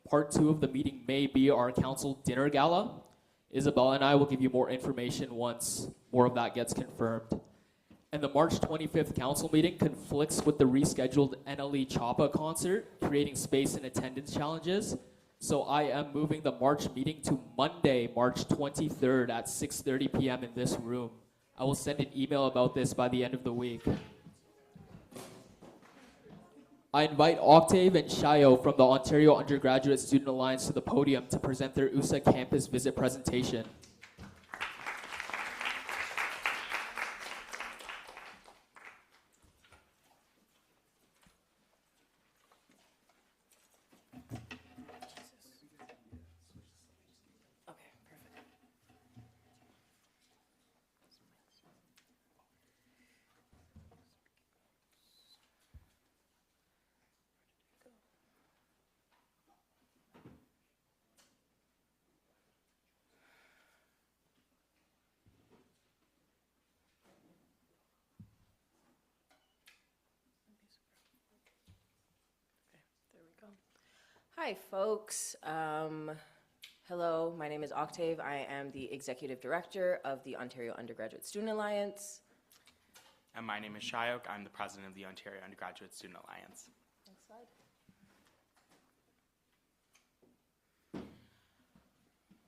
part 2 of the meeting may be our council dinner gala. Isabel and I will give you more information once more of that gets confirmed. And the March 25th council meeting conflicts with the rescheduled NLE Choppa concert, creating space and attendance challenges. So I am moving the March meeting to Monday, March 23rd at 6:30 p.m. in this room. I will send an email about this by the end of the week. I invite Octave and Shayo from the Ontario Undergraduate Student Alliance to the podium to present their USA campus visit presentation. Hi, folks. Hello, my name is Octave. I am the Executive Director of the Ontario Undergraduate Student Alliance. And my name is Shayok. I'm the President of the Ontario Undergraduate Student Alliance. Next slide.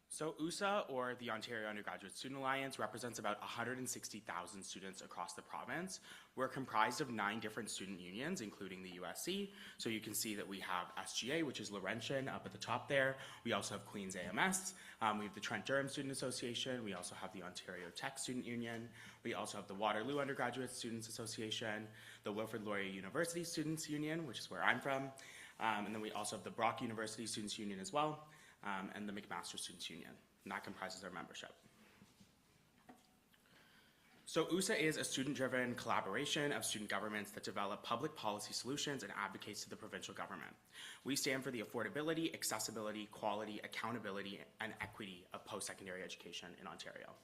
So USA, or the Ontario Undergraduate Student Alliance, represents about 160,000 students across the province. We're comprised of 9 different student unions, including the USC. So you can see that we have SGA, which is Laurentian, up at the top there. We also have Queen's AMS. We have the Trent-Durham Student Association. We also have the Ontario Tech Student Union. We also have the Waterloo Undergraduate Students Association, the Wilfrid Laurier University Students Union, which is where I'm from. And then we also have the Brock University Students Union as well. And the McMaster Students Union, and that comprises our membership. So USA is a student-driven collaboration of student governments that develop public policy solutions and advocates to the provincial government. We stand for the affordability, accessibility, quality, accountability, and equity of post-secondary education in Ontario.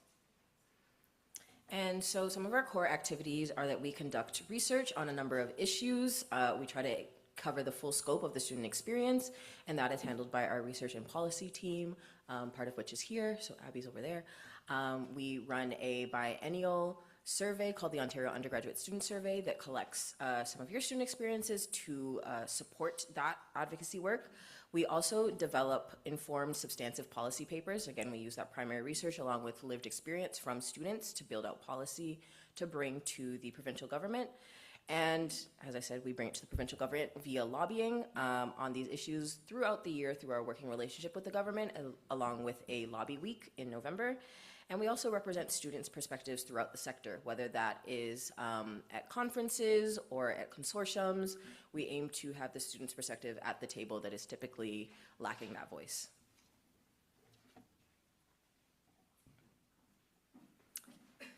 And so some of our core activities are that we conduct research on a number of issues. We try to cover the full scope of the student experience, and that is handled by our research and policy team, part of which is here, so Abby's over there. We run a biennial survey called the Ontario Undergraduate Student Survey that collects some of your student experiences to support that advocacy work. We also develop informed substantive policy papers. Again, we use that primary research along with lived experience from students to build out policy to bring to the provincial government. And as I said, we bring it to the provincial government via lobbying on these issues throughout the year through our working relationship with the government, along with a lobby week in November. And we also represent students' perspectives throughout the sector, whether that is at conferences or at consortiums. We aim to have the students' perspective at the table that is typically lacking that voice.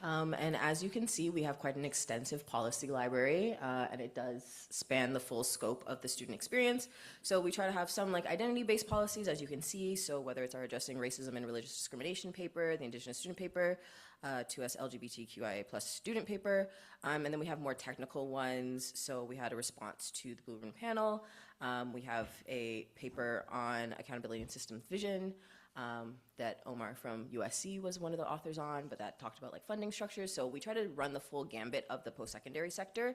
And as you can see, we have quite an extensive policy library, and it does span the full scope of the student experience. So we try to have some like identity-based policies, as you can see. So whether it's our Addressing Racism and Religious Discrimination paper, the Indigenous student paper, 2S LGBTQIA+ student paper, and then we have more technical ones. So we had a response to the Blue Ribbon panel. We have a paper on accountability and systems vision, that Omar from USC was one of the authors on, but that talked about like funding structures. So we try to run the full gambit of the post-secondary sector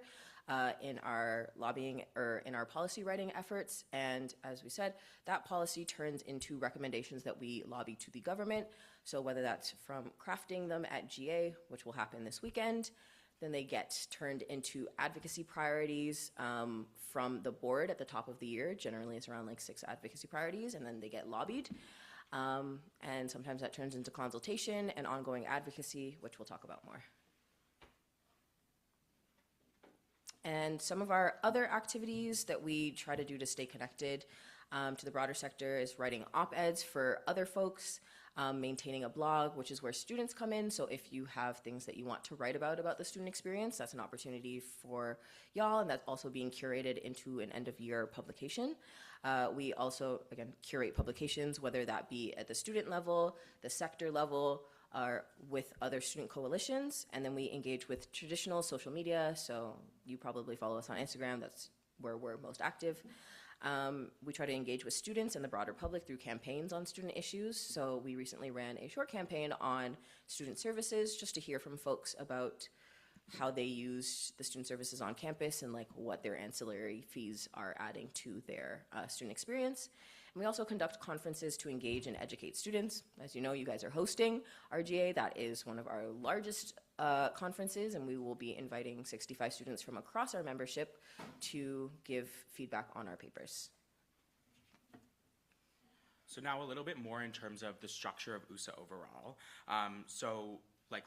in our lobbying or in our policy writing efforts. And as we said, that policy turns into recommendations that we lobby to the government. So whether that's from crafting them at GA, which will happen this weekend, then they get turned into advocacy priorities from the board at the top of the year. Generally, it's around like 6 advocacy priorities, and then they get lobbied. And sometimes that turns into consultation and ongoing advocacy, which we'll talk about more. And some of our other activities that we try to do to stay connected to the broader sector is writing op-eds for other folks, maintaining a blog, which is where students come in. So if you have things that you want to write about the student experience, that's an opportunity for y'all, and that's also being curated into an end-of-year publication. We also, again, curate publications, whether that be at the student level, the sector level, or with other student coalitions, and then we engage with traditional social media. So you probably follow us on Instagram, that's where we're most active. We try to engage with students and the broader public through campaigns on student issues. So we recently ran a short campaign on student services just to hear from folks about how they use the student services on campus and like what their ancillary fees are adding to their student experience. And we also conduct conferences to engage and educate students. As you know, you guys are hosting RGA. That is one of our largest conferences, and we will be inviting 65 students from across our membership to give feedback on our papers. So now a little bit more in terms of the structure of USA overall.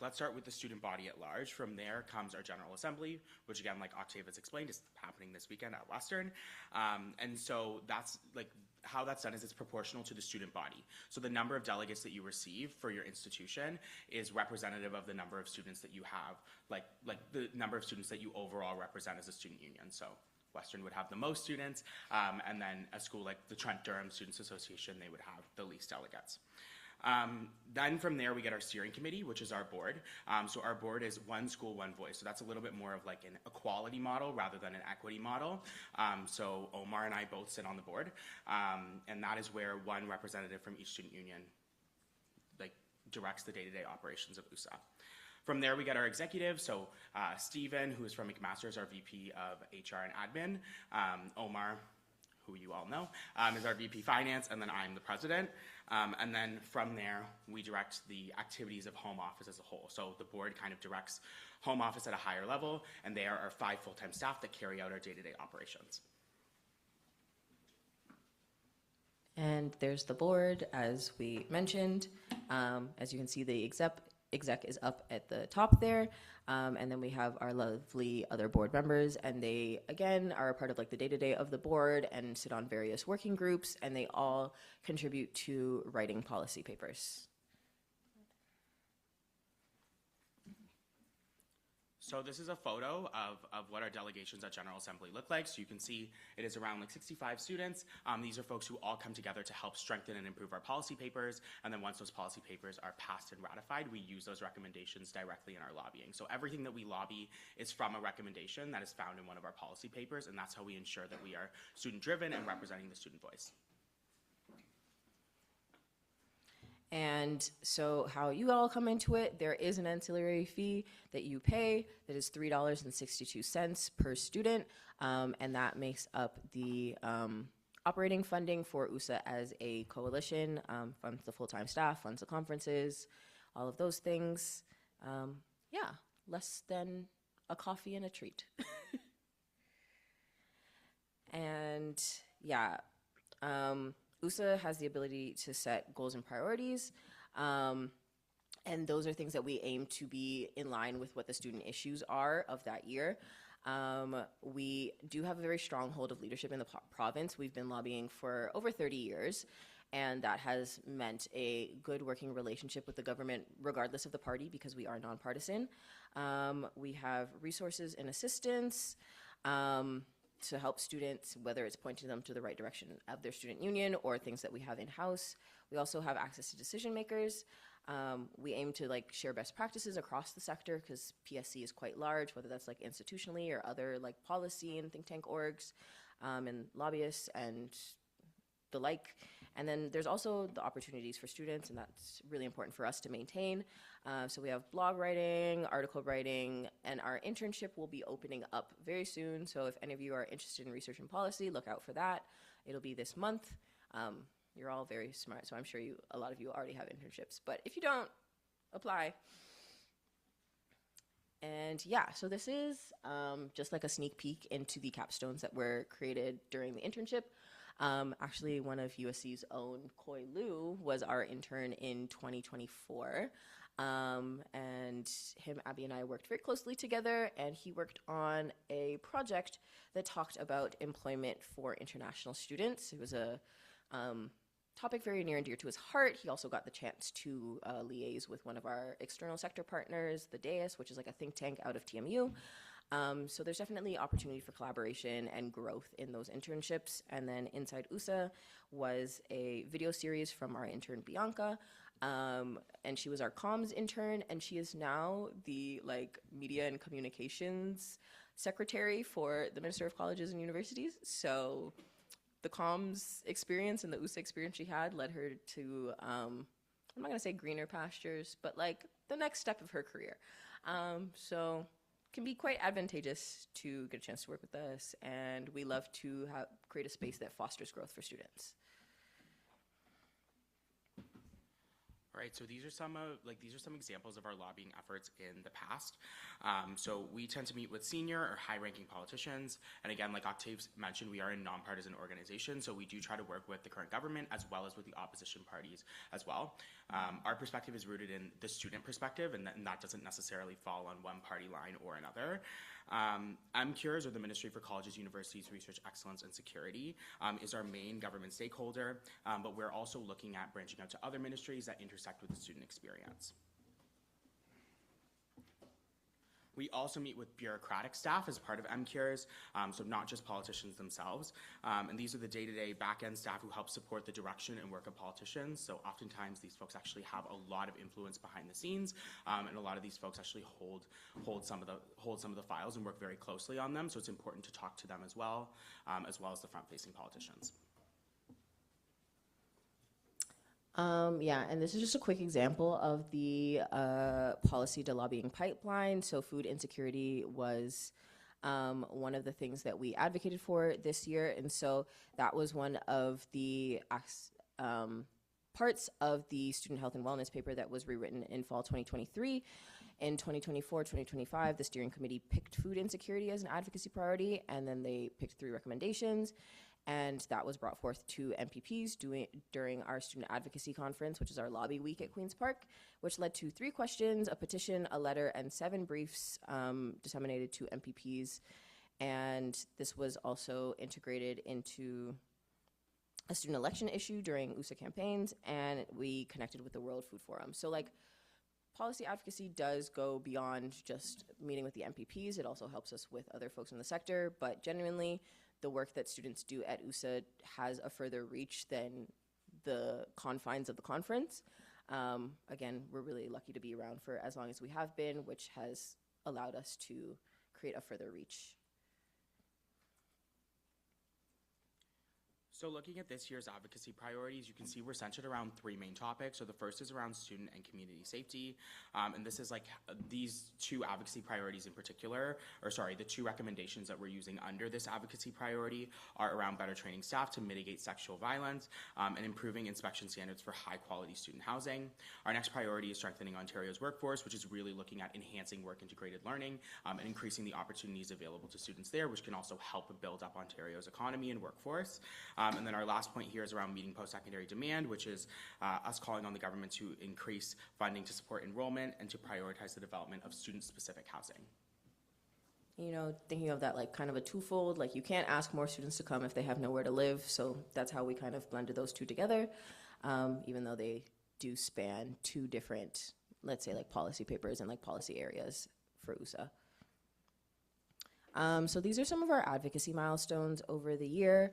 Let's start with the student body at large. From there comes our General Assembly, which again, like Octave has explained, is happening this weekend at Western. And so that's like, how that's done is it's proportional to the student body. So the number of delegates that you receive for your institution is representative of the number of students that you have, like the number of students that you overall represent as a student union. So Western would have the most students, and then a school like the Trent-Durham Students Association, they would have the least delegates. Then from there, we get our steering committee, which is our board. So our board is one school, one voice. So that's a little bit more of like an equality model rather than an equity model. So Omar and I both sit on the board, and that is where one representative from each student union like directs the day-to-day operations of USA. From there, we get our executive. So Stephen, who is from McMaster's, our VP of HR and Admin. Omar, who you all know, is our VP Finance, and then I'm the president. And then from there, we direct the activities of home office as a whole. So the board kind of directs home office at a higher level, and they are our 5 full-time staff that carry out our day-to-day operations. And there's the board, as we mentioned. As you can see, the exec is up at the top there. And then we have our lovely other board members, and they, again, are a part of like the day-to-day of the board and sit on various working groups, and they all contribute to writing policy papers. So this is a photo of what our delegations at General Assembly look like. So you can see it is around like 65 students. These are folks who all come together to help strengthen and improve our policy papers. And then once those policy papers are passed and ratified, we use those recommendations directly in our lobbying. So everything that we lobby is from a recommendation that is found in one of our policy papers, and that's how we ensure that we are student-driven and representing the student voice. And so how you all come into it, there is an ancillary fee that you pay that is $3.62 per student, and that makes up the operating funding for USA as a coalition, funds the full-time staff, funds the conferences, all of those things. Yeah, less than a coffee and a treat. And yeah, USA has the ability to set goals and priorities, and those are things that we aim to be in line with what the student issues are of that year. We do have a very strong hold of leadership in the province. We've been lobbying for over 30 years, and that has meant a good working relationship with the government regardless of the party because we are nonpartisan. We have resources and assistance to help students, whether it's pointing them to the right direction of their student union or things that we have in-house. We also have access to decision makers. We aim to like share best practices across the sector because PSC is quite large, whether that's like institutionally or other like policy and think tank orgs and lobbyists and the like. And then there's also the opportunities for students, and that's really important for us to maintain. So we have blog writing, article writing, and our internship will be opening up very soon. So if any of you are interested in research and policy, look out for that. It'll be this month. You're all very smart, so I'm sure a lot of you already have internships. But if you don't, apply. And yeah, so this is just like a sneak peek into the capstones that were created during the internship. Actually, one of USC's own, Koi Liu, was our intern in 2024. And him, Abby, and I worked very closely together, and he worked on a project that talked about employment for international students. It was a topic very near and dear to his heart. He also got the chance to liaise with one of our external sector partners, the DAIS, which is like a think tank out of TMU. So there's definitely opportunity for collaboration and growth in those internships. And then Inside USA was a video series from our intern Bianca, and she was our comms intern, and she is now the like media and communications secretary for the Minister of Colleges and Universities. So the comms experience and the USA experience she had led her to, I'm not gonna say greener pastures, but like the next step of her career. So can be quite advantageous to get a chance to work with us, and we love to create a space that fosters growth for students. All right, so these are some examples of our lobbying efforts in the past. So we tend to meet with senior or high-ranking politicians, and again, like Octave mentioned, we are a nonpartisan organization, so we do try to work with the current government as well as with the opposition parties as well. Our perspective is rooted in the student perspective, and that doesn't necessarily fall on one party line or another. MCures, or the Ministry for Colleges, Universities, Research Excellence, and Security, is our main government stakeholder, but we're also looking at branching out to other ministries that intersect with the student experience. We also meet with bureaucratic staff as part of MCures, so not just politicians themselves. And these are the day-to-day back-end staff who help support the direction and work of politicians. So oftentimes these folks actually have a lot of influence behind the scenes, and a lot of these folks actually hold some of the files and work very closely on them. So it's important to talk to them as well as the front-facing politicians. Yeah, and this is just a quick example of the policy to lobbying pipeline. So food insecurity was one of the things that we advocated for this year. And so that was one of the parts of the student health and wellness paper that was rewritten in fall 2023. In 2024, 2025, the steering committee picked food insecurity as an advocacy priority, and then they picked 3 recommendations. And that was brought forth to MPPs during our student advocacy conference, which is our lobby week at Queen's Park, which led to 3 questions, a petition, a letter, and 7 briefs disseminated to MPPs. And this was also integrated into a student election issue during USA campaigns, and we connected with the World Food Forum. So like, policy advocacy does go beyond just meeting with the MPPs. It also helps us with other folks in the sector, but genuinely, the work that students do at USA has a further reach than the confines of the conference. Again, we're really lucky to be around for as long as we have been, which has allowed us to create a further reach. So looking at this year's advocacy priorities, you can see we're centered around 3 main topics. So the first is around student and community safety. And this is like these 2 advocacy priorities in particular, the 2 recommendations that we're using under this advocacy priority are around better training staff to mitigate sexual violence and improving inspection standards for high quality student housing. Our next priority is strengthening Ontario's workforce, which is really looking at enhancing work integrated learning and increasing the opportunities available to students there, which can also help build up Ontario's economy and workforce. And then our last point here is around meeting post-secondary demand, which is us calling on the government to increase funding to support enrollment and to prioritize the development of student-specific housing. You know, thinking of that like kind of a twofold, like you can't ask more students to come if they have nowhere to live. So that's how we kind of blended those 2 together, even though they do span 2 different, let's say like policy papers and like policy areas for USA. So these are some of our advocacy milestones over the year.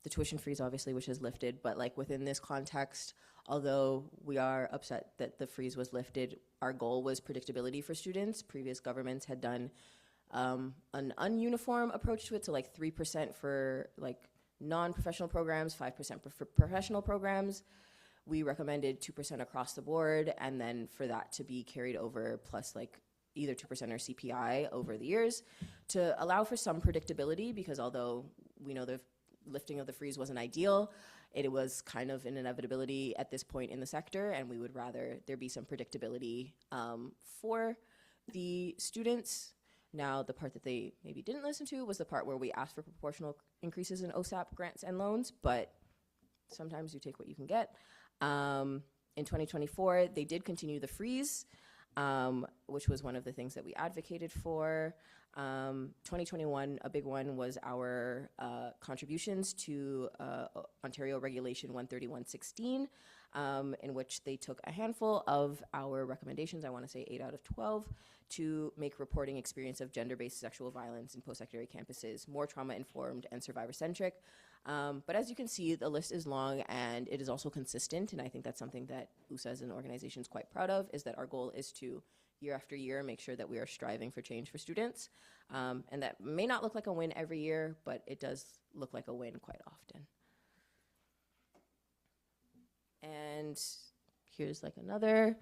The tuition freeze, obviously, which is lifted, but like within this context, although we are upset that the freeze was lifted, our goal was predictability for students. Previous governments had done an ununiform approach to it, so like 3% for like non-professional programs, 5% for professional programs. We recommended 2% across the board, and then for that to be carried over plus like either 2% or CPI over the years to allow for some predictability, because although we know the lifting of the freeze wasn't ideal, it was kind of an inevitability at this point in the sector, and we would rather there be some predictability for the students. Now, the part that they maybe didn't listen to was the part where we asked for proportional increases in OSAP grants and loans, but sometimes you take what you can get. In 2024, they did continue the freeze, which was one of the things that we advocated for. 2021, a big one was our contributions to Ontario Regulation 131.16, in which they took a handful of our recommendations, I want to say 8 out of 12, to make reporting experience of gender-based sexual violence in post-secondary campuses more trauma-informed and survivor-centric. But as you can see, the list is long and it is also consistent, and I think that's something that USA as an organization is quite proud of, is that our goal is to, year after year, make sure that we are striving for change for students. And that may not look like a win every year, but it does look like a win quite often. And here's like another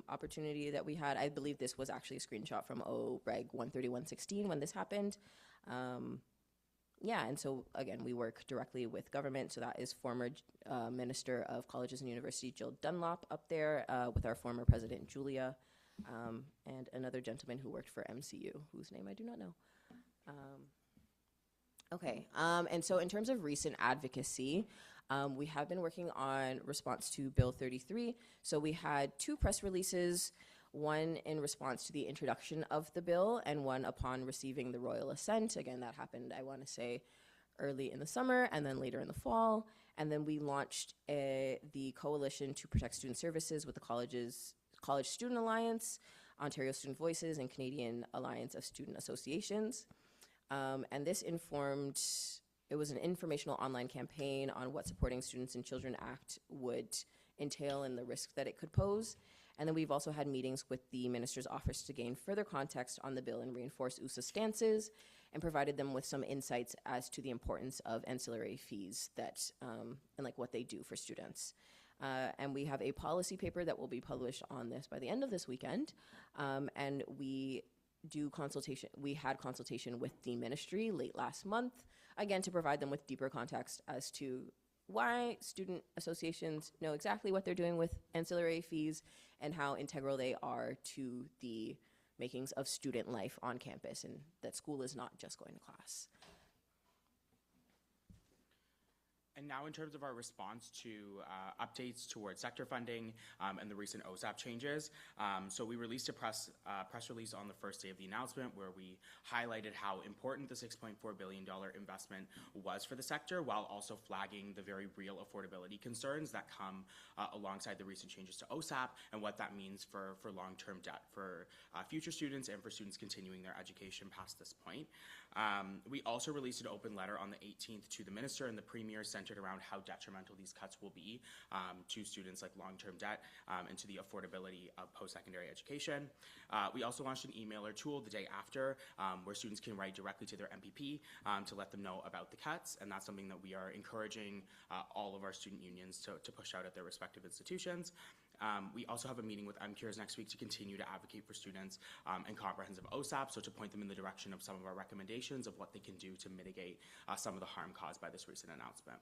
opportunity that we had. I believe this was actually a screenshot from Reg 13116 when this happened. Yeah, and so again, we work directly with government. So that is former Minister of Colleges and Universities Jill Dunlop up there with our former President Julia, and another gentleman who worked for MCU, whose name I do not know. Okay, and so in terms of recent advocacy, we have been working on response to Bill 33. So we had 2 press releases, one in response to the introduction of the bill and one upon receiving the royal assent. Again, that happened, I want to say, early in the summer and then later in the fall. And then we launched the Coalition to Protect Student Services with the College Student Alliance, Ontario Student Voices, and Canadian Alliance of Student Associations. And this informed, it was an informational online campaign on what Supporting Students and Children Act would entail and the risk that it could pose. And then we've also had meetings with the Minister's Office to gain further context on the bill and reinforce USA's stances, and provided them with some insights as to the importance of ancillary fees that, and like what they do for students. And we have a policy paper that will be published on this by the end of this weekend. And we had consultation with the ministry late last month, again, to provide them with deeper context as to why student associations know exactly what they're doing with ancillary fees and how integral they are to the makings of student life on campus, and that school is not just going to class. And now in terms of our response to updates towards sector funding and the recent OSAP changes, so we released a press release on the first day of the announcement where we highlighted how important the $6.4 billion investment was for the sector, while also flagging the very real affordability concerns that come alongside the recent changes to OSAP and what that means for long-term debt for future students and for students continuing their education past this point. We also released an open letter on the 18th to the Minister and the Premier centered around how detrimental these cuts will be to students like long-term debt and to the affordability of post-secondary education. We also launched an emailer tool the day after where students can write directly to their MPP to let them know about the cuts, and that's something that we are encouraging all of our student unions to push out at their respective institutions. We also have a meeting with MCures next week to continue to advocate for students and comprehensive OSAP, so to point them in the direction of some of our recommendations of what they can do to mitigate some of the harm caused by this recent announcement.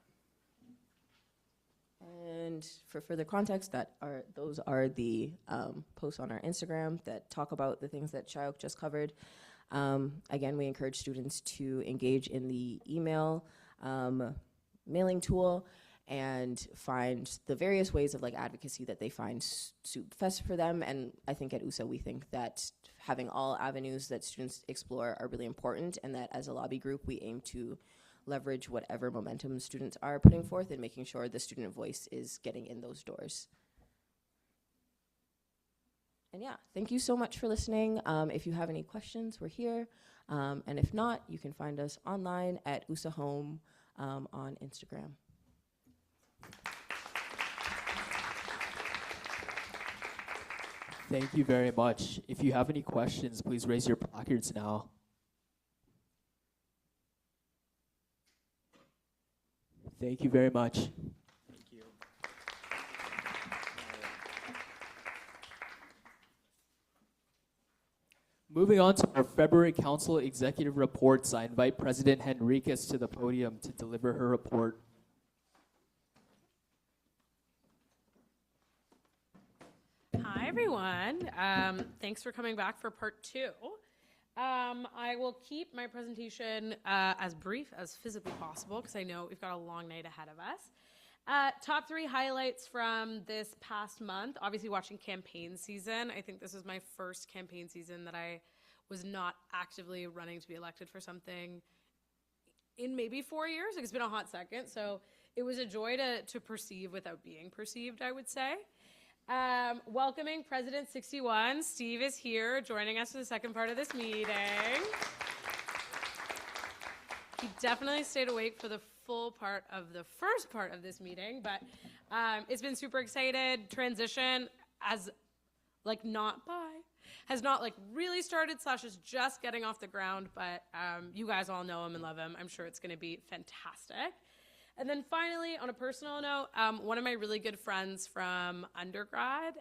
And for further context, those are the posts on our Instagram that talk about the things that Shayok just covered. Again, we encourage students to engage in the email mailing tool and find the various ways of like advocacy that they find suit best for them. And I think at USA, we think that having all avenues that students explore are really important, and that as a lobby group, we aim to leverage whatever momentum students are putting forth and making sure the student voice is getting in those doors. And yeah, thank you so much for listening. If you have any questions, we're here. And if not, you can find us online at USA Home on Instagram. Thank you very much. If you have any questions, please raise your placards now. Thank you very much. Thank you. Moving on to our February Council Executive Reports, I invite President Henriquez to the podium to deliver her report. Hi, everyone. Thanks for coming back for part 2. I will keep my presentation as brief as physically possible because I know we've got a long night ahead of us. Top 3 highlights from this past month. Obviously, watching campaign season. I think this is my first campaign season that I was not actively running to be elected for something in maybe 4 years. Like, it's been a hot second, so it was a joy to perceive without being perceived, I would say. Welcoming President 61. Steve is here joining us for the second part of this meeting. He definitely stayed awake for the full part of the first part of this meeting, but it's been super excited. Transition as, like, not bye. has not like really started / is just getting off the ground, but you guys all know him and love him. I'm sure it's going to be fantastic. And then finally, on a personal note, one of my really good friends from undergrad,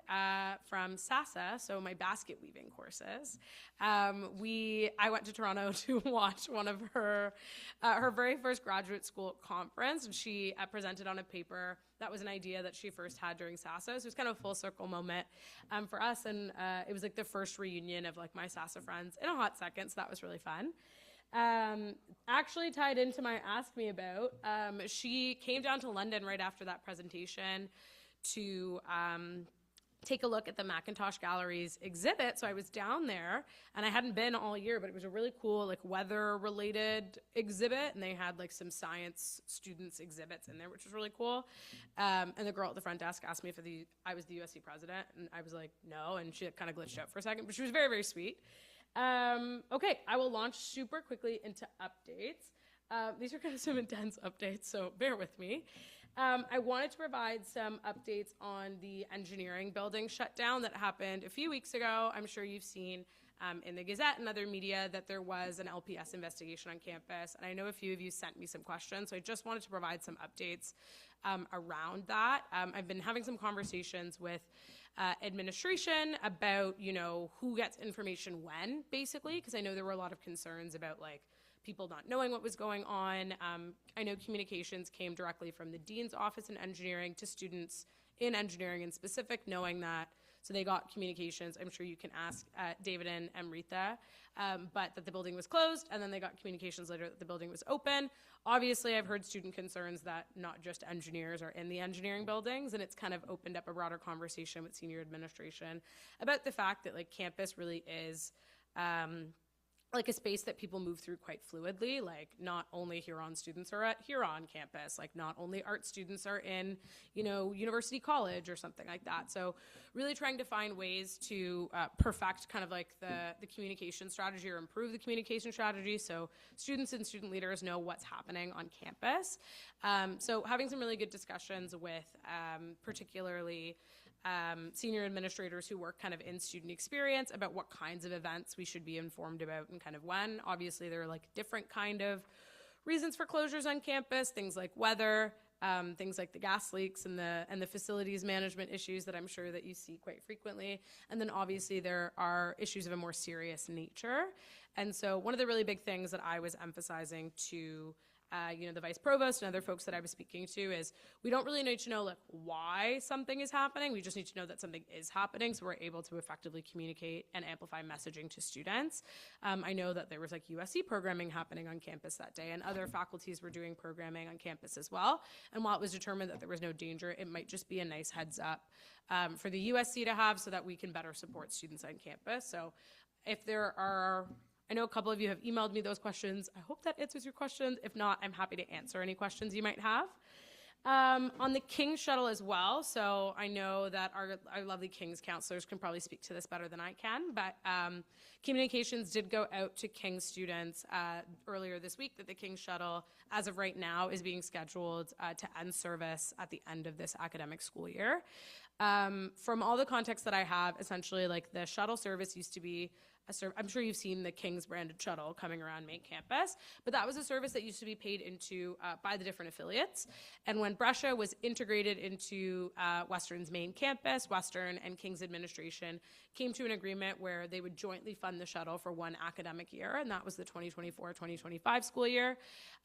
from SASA, so my basket weaving courses, I went to Toronto to watch one of her very first graduate school conference, and she presented on a paper that was an idea that she first had during SASA. So it was kind of a full circle moment for us, and it was like the first reunion of like my SASA friends in a hot second, so that was really fun. Actually tied into my Ask Me About, she came down to London right after that presentation to take a look at the Macintosh Gallery's exhibit. So I was down there, and I hadn't been all year, but it was a really cool like weather-related exhibit, and they had like some science students exhibits in there, which was really cool. And the girl at the front desk asked me if I was the USC president, and I was like, no, and she kind of glitched out for a second, but she was very, very sweet. Okay, I will launch super quickly into updates. These are kind of some intense updates, so bear with me. I wanted to provide some updates on the engineering building shutdown that happened a few weeks ago. I'm sure you've seen in the Gazette and other media that there was an LPS investigation on campus, and I know a few of you sent me some questions, so I just wanted to provide some updates around that. I've been having some conversations with administration about, who gets information when, basically, because I know there were a lot of concerns about, like, people not knowing what was going on. I know communications came directly from the dean's office in engineering to students in engineering in specific, knowing that. So they got communications. I'm sure you can ask David and Amrita, but that the building was closed, and then they got communications later that the building was open. Obviously, I've heard student concerns that not just engineers are in the engineering buildings, and it's kind of opened up a broader conversation with senior administration about the fact that like campus really is like a space that people move through quite fluidly. Like not only Huron students are at Huron campus, like not only art students are in, University College or something like that. So really trying to find ways to perfect kind of like the communication strategy or improve the communication strategy so students and student leaders know what's happening on campus. So having some really good discussions with particularly senior administrators who work kind of in student experience about what kinds of events we should be informed about and kind of when. Obviously, there are like different kind of reasons for closures on campus, things like weather, things like the gas leaks and the facilities management issues that I'm sure that you see quite frequently. And then obviously there are issues of a more serious nature. And so one of the really big things that I was emphasizing to the vice provost and other folks that I was speaking to is we don't really need to know like why something is happening. We just need to know that something is happening so we're able to effectively communicate and amplify messaging to students. I know that there was like USC programming happening on campus that day, and other faculties were doing programming on campus as well. And while it was determined that there was no danger, it might just be a nice heads up for the USC to have so that we can better support students on campus. So if there are, I know a couple of you have emailed me those questions. I hope that answers your questions. If not, I'm happy to answer any questions you might have. On the King's shuttle as well, so I know that our lovely King's counselors can probably speak to this better than I can, but communications did go out to King's students earlier this week that the King's shuttle, as of right now, is being scheduled to end service at the end of this academic school year. From all the context that I have, essentially, like the shuttle service used to be I'm sure you've seen the King's branded shuttle coming around main campus, but that was a service that used to be paid into by the different affiliates. And when Brescia was integrated into Western's main campus, Western and King's administration came to an agreement where they would jointly fund the shuttle for one academic year, and that was the 2024-2025 school year.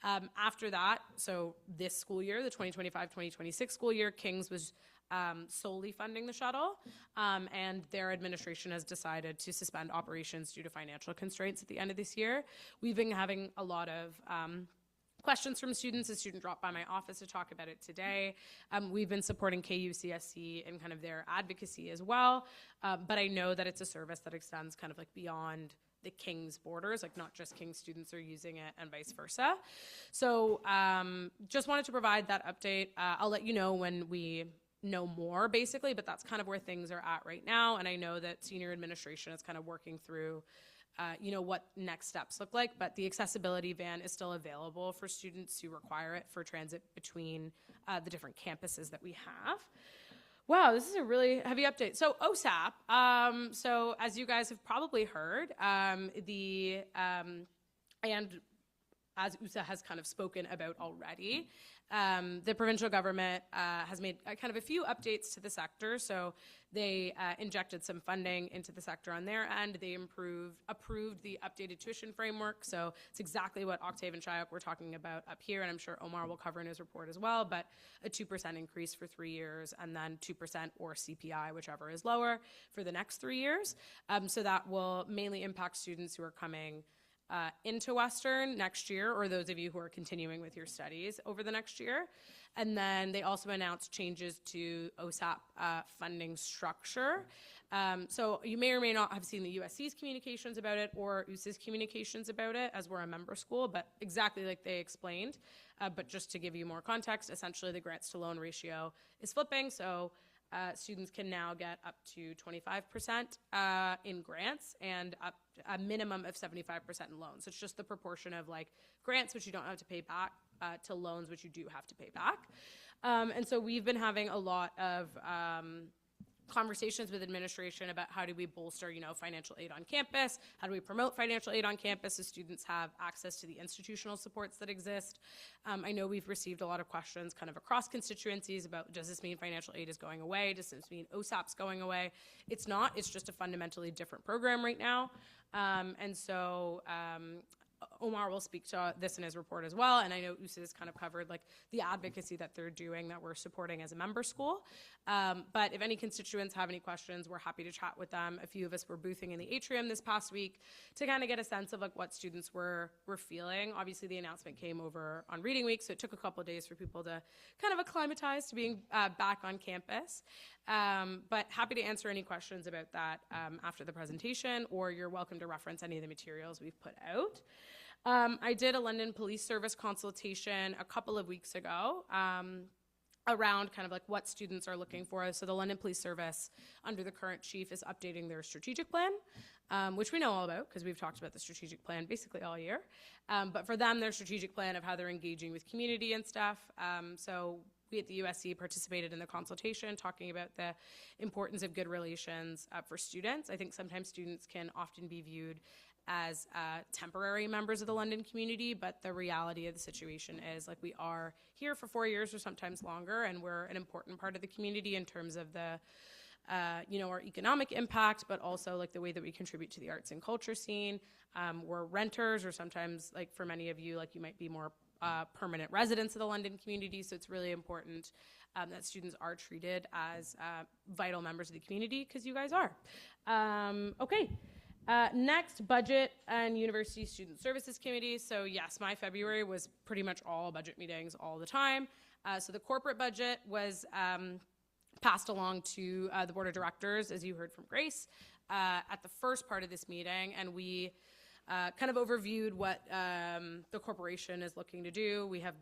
After that, so this school year, the 2025-2026 school year, King's was solely funding the shuttle, and their administration has decided to suspend operations due to financial constraints at the end of this year. We've been having a lot of questions from students. A student dropped by my office to talk about it today. We've been supporting KUCSC and kind of their advocacy as well, but I know that it's a service that extends kind of like beyond the King's borders, like not just King's students are using it and vice versa. So just wanted to provide that update. I'll let you know when we know more, basically, but that's kind of where things are at right now. And I know that senior administration is kind of working through, what next steps look like, but the accessibility van is still available for students who require it for transit between the different campuses that we have. Wow, this is a really heavy update. So OSAP, so as you guys have probably heard, and as USA has kind of spoken about already, the provincial government has made kind of a few updates to the sector. So they injected some funding into the sector on their end. They approved the updated tuition framework. So it's exactly what Octave and Shyok were talking about up here, and I'm sure Omar will cover in his report as well, but a 2% increase for 3 years, and then 2% or CPI, whichever is lower, for the next 3 years. So that will mainly impact students who are coming into Western next year, or those of you who are continuing with your studies over the next year. And then they also announced changes to OSAP funding structure. So you may or may not have seen the USC's communications about it or USC's communications about it, as we're a member school, but exactly like they explained. But just to give you more context, essentially the grants to loan ratio is flipping. So students can now get up to 25% in grants and up a minimum of 75% in loans. So it's just the proportion of like grants, which you don't have to pay back, to loans, which you do have to pay back. And so we've been having a lot of conversations with administration about how do we bolster, financial aid on campus? How do we promote financial aid on campus so students have access to the institutional supports that exist? I know we've received a lot of questions kind of across constituencies about, does this mean financial aid is going away? Does this mean OSAP's going away? It's not. It's just a fundamentally different program right now. And so Omar will speak to this in his report as well, and I know USA has kind of covered like the advocacy that they're doing that we're supporting as a member school. But if any constituents have any questions, we're happy to chat with them. A few of us were boothing in the atrium this past week to kind of get a sense of like what students were feeling. Obviously, the announcement came over on reading week, so it took a couple of days for people to kind of acclimatize to being back on campus. But happy to answer any questions about that after the presentation, or you're welcome to reference any of the materials we've put out. I did a London Police Service consultation a couple of weeks ago around kind of like what students are looking for. So the London Police Service, under the current chief, is updating their strategic plan, which we know all about because we've talked about the strategic plan basically all year. But for them, their strategic plan of how they're engaging with community and stuff. So we at the USC participated in the consultation talking about the importance of good relations for students. I think sometimes students can often be viewed as temporary members of the London community, but the reality of the situation is like we are here for 4 years or sometimes longer, and we're an important part of the community in terms of the our economic impact, but also like the way that we contribute to the arts and culture scene. We're renters, or sometimes like for many of you, like you might be more permanent residents of the London community, so it's really important that students are treated as vital members of the community, because you guys are. Okay. Next, Budget and University Student Services Committee. So yes, my February was pretty much all budget meetings all the time. So the corporate budget was passed along to the Board of Directors, as you heard from Grace, at the first part of this meeting, and we kind of overviewed what the corporation is looking to do. We have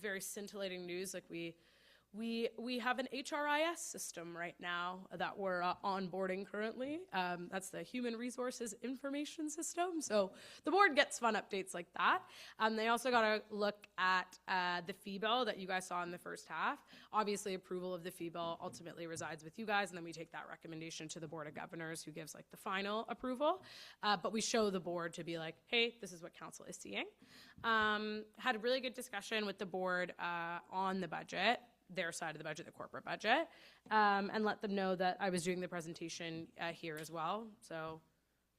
very scintillating news, like we have an HRIS system right now that we're onboarding currently. That's the Human Resources Information System. So the board gets fun updates like that. They also got to look at the fee bill that you guys saw in the first half. Obviously, approval of the fee bill ultimately resides with you guys, and then we take that recommendation to the Board of Governors, who gives like the final approval. But we show the board to be like, hey, this is what council is seeing. Had a really good discussion with the board on the budget, their side of the budget, the corporate budget, and let them know that I was doing the presentation here as well. So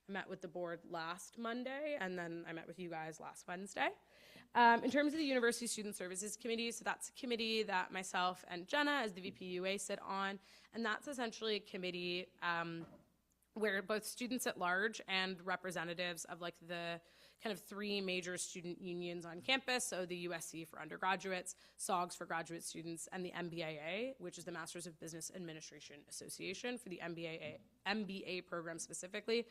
I met with the board last Monday, and then I met with you guys last Wednesday. In terms of the University Student Services Committee, so that's a committee that myself and Jenna, as the VP UA, sit on, and that's essentially a committee where both students at large and representatives of like the kind of 3 major student unions on campus, so the USC for undergraduates, SOGS for graduate students, and the MBAA, which is the Masters of Business Administration Association for the MBA program specifically,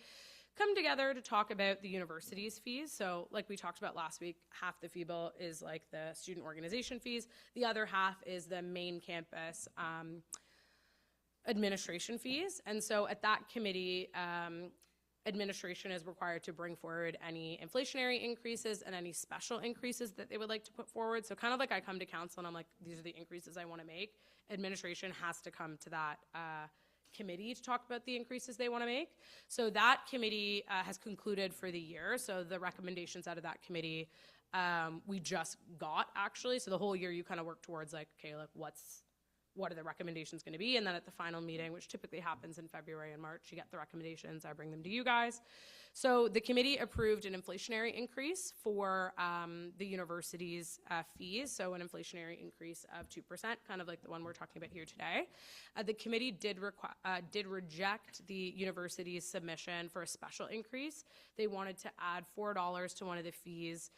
come together to talk about the university's fees. So like we talked about last week, half the fee bill is like the student organization fees. The other half is the main campus administration fees. And so at that committee, administration is required to bring forward any inflationary increases and any special increases that they would like to put forward. So kind of like I come to council and I'm like, these are the increases I want to make. Administration has to come to that committee to talk about the increases they want to make. So that committee has concluded for the year. So the recommendations out of that committee we just got, actually. So the whole year you kind of work towards like, okay, like what are the recommendations going to be? And then at the final meeting, which typically happens in February and March, you get the recommendations, I bring them to you guys. So the committee approved an inflationary increase for the university's fees, so an inflationary increase of 2%, kind of like the one we're talking about here today. The committee did reject the university's submission for a special increase. They wanted to add $4 to one of the fees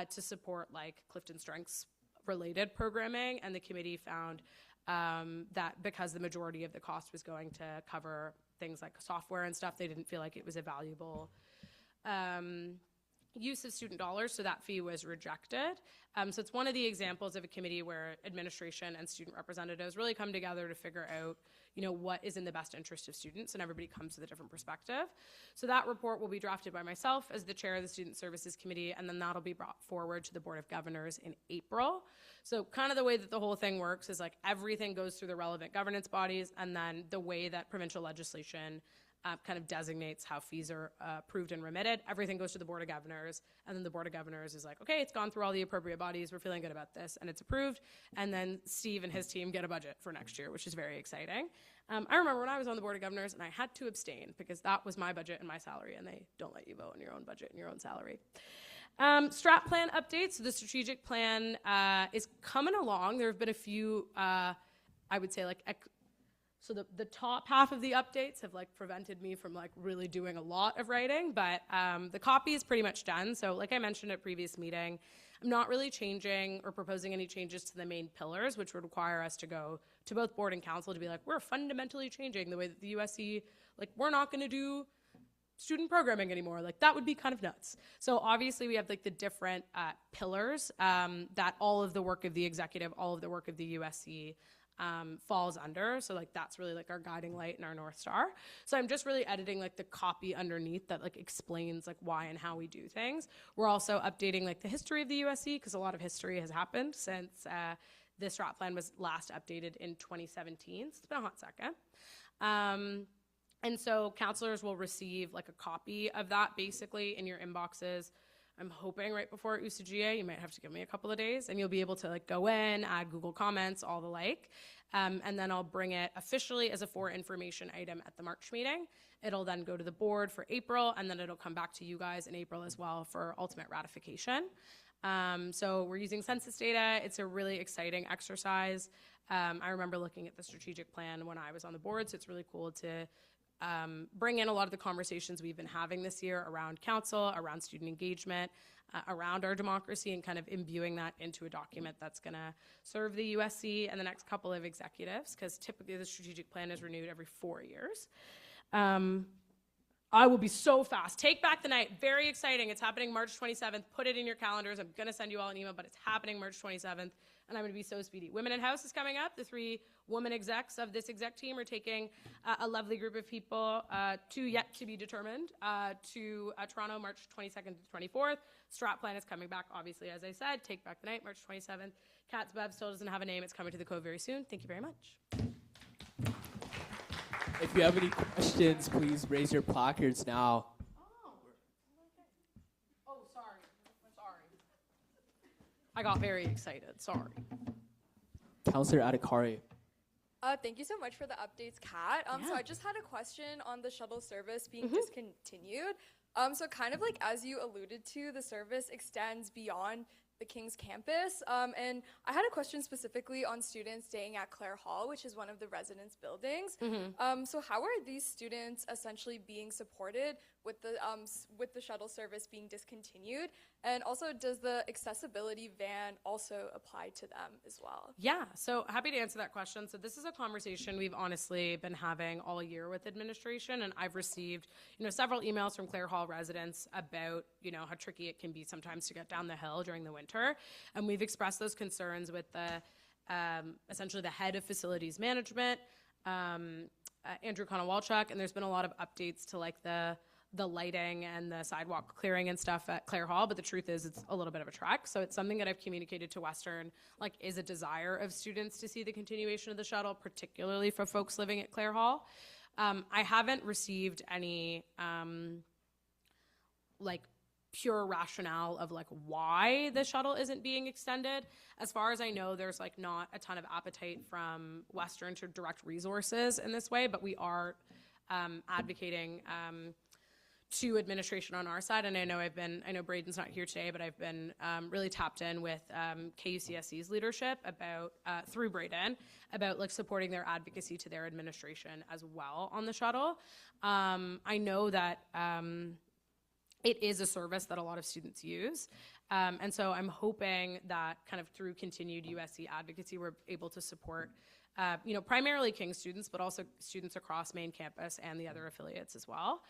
to support like Clifton Strengths related programming, and the committee found that because the majority of the cost was going to cover things like software and stuff, they didn't feel like it was a valuable use of student dollars, so that fee was rejected. So it's one of the examples of a committee where administration and student representatives really come together to figure out, you know, what is in the best interest of students, and everybody comes with a different perspective. So that report will be drafted by myself as the chair of the Student Services Committee, and then that'll be brought forward to the Board of Governors in April. So kind of the way that the whole thing works is like everything goes through the relevant governance bodies, and then the way that provincial legislation kind of designates how fees are approved and remitted. Everything goes to the Board of Governors, and then the Board of Governors is like, okay, it's gone through all the appropriate bodies, we're feeling good about this, and it's approved, and then Steve and his team get a budget for next year, which is very exciting. I remember when I was on the Board of Governors, and I had to abstain because that was my budget and my salary, and they don't let you vote on your own budget and your own salary. Strat plan updates. So the strategic plan is coming along. There have been a few, I would say, like, so the top half of the updates have like prevented me from like really doing a lot of writing, but the copy is pretty much done. So like I mentioned at previous meeting, I'm not really changing or proposing any changes to the main pillars, which would require us to go to both board and council to be like, we're fundamentally changing the way that the USC, like we're not going to do student programming anymore. Like that would be kind of nuts. So obviously we have like the different pillars that all of the work of the executive, all of the work of the USC falls under. So like that's really like our guiding light and our North Star. So I'm just really editing like the copy underneath that like explains like why and how we do things. We're also updating like the history of the USC because a lot of history has happened since this strat plan was last updated in 2017. So it's been a hot second. And so counselors will receive like a copy of that basically in your inboxes. I'm hoping right before USCGA. You might have to give me a couple of days, and you'll be able to like go in, add Google comments, all the like. And then I'll bring it officially as a for information item at the March meeting. It'll then go to the board for April, and then it'll come back to you guys in April as well for ultimate ratification. So we're using census data. It's a really exciting exercise. I remember looking at the strategic plan when I was on the board, so it's really cool to bring in a lot of the conversations we've been having this year around council, around student engagement, around our democracy, and kind of imbuing that into a document that's going to serve the USC and the next couple of executives, because typically the strategic plan is renewed every 4 years. I will be so fast. Take back the night. Very exciting. It's happening March 27th. Put it in your calendars. I'm going to send you all an email, but it's happening March 27th. And I'm going to be so speedy. Women in House is coming up. The 3 women execs of this exec team are taking a lovely group of people to yet to be determined to Toronto, March 22nd to 24th. Strat plan is coming back, obviously, as I said. Take back the night, March 27th. Kat's Bev still doesn't have a name. It's coming to the Cove very soon. Thank you very much. If you have any questions, please raise your placards now. I got very excited. Sorry. Councillor Adhikari. Thank you so much for the updates, Kat. So I just had a question on the shuttle service being discontinued. So kind of like as you alluded to, the service extends beyond the King's campus. And I had a question specifically on students staying at Clare Hall, which is one of the residence buildings. So how are these students essentially being supported with the shuttle service being discontinued? And also, does the accessibility van also apply to them as well? Yeah, so happy to answer that question. So this is a conversation we've honestly been having all year with administration, and I've received, several emails from Clare Hall residents about, how tricky it can be sometimes to get down the hill during the winter. And we've expressed those concerns with the, essentially the head of facilities management, Andrew Konowalchuk, and there's been a lot of updates to like the the lighting and the sidewalk clearing and stuff at Clare Hall, but the truth is it's a little bit of a trek. So it's something that I've communicated to Western, like, is a desire of students to see the continuation of the shuttle, particularly for folks living at Clare Hall. I haven't received any like pure rationale of like why the shuttle isn't being extended. As far as I know, there's like not a ton of appetite from Western to direct resources in this way, but we are advocating to administration on our side. And I know Braden's not here today, but I've been really tapped in with KUCSC's leadership about, through Braden, about like supporting their advocacy to their administration as well on the shuttle. I know that it is a service that a lot of students use. And so I'm hoping that kind of through continued USC advocacy, we're able to support primarily King students, but also students across main campus and the other affiliates as well.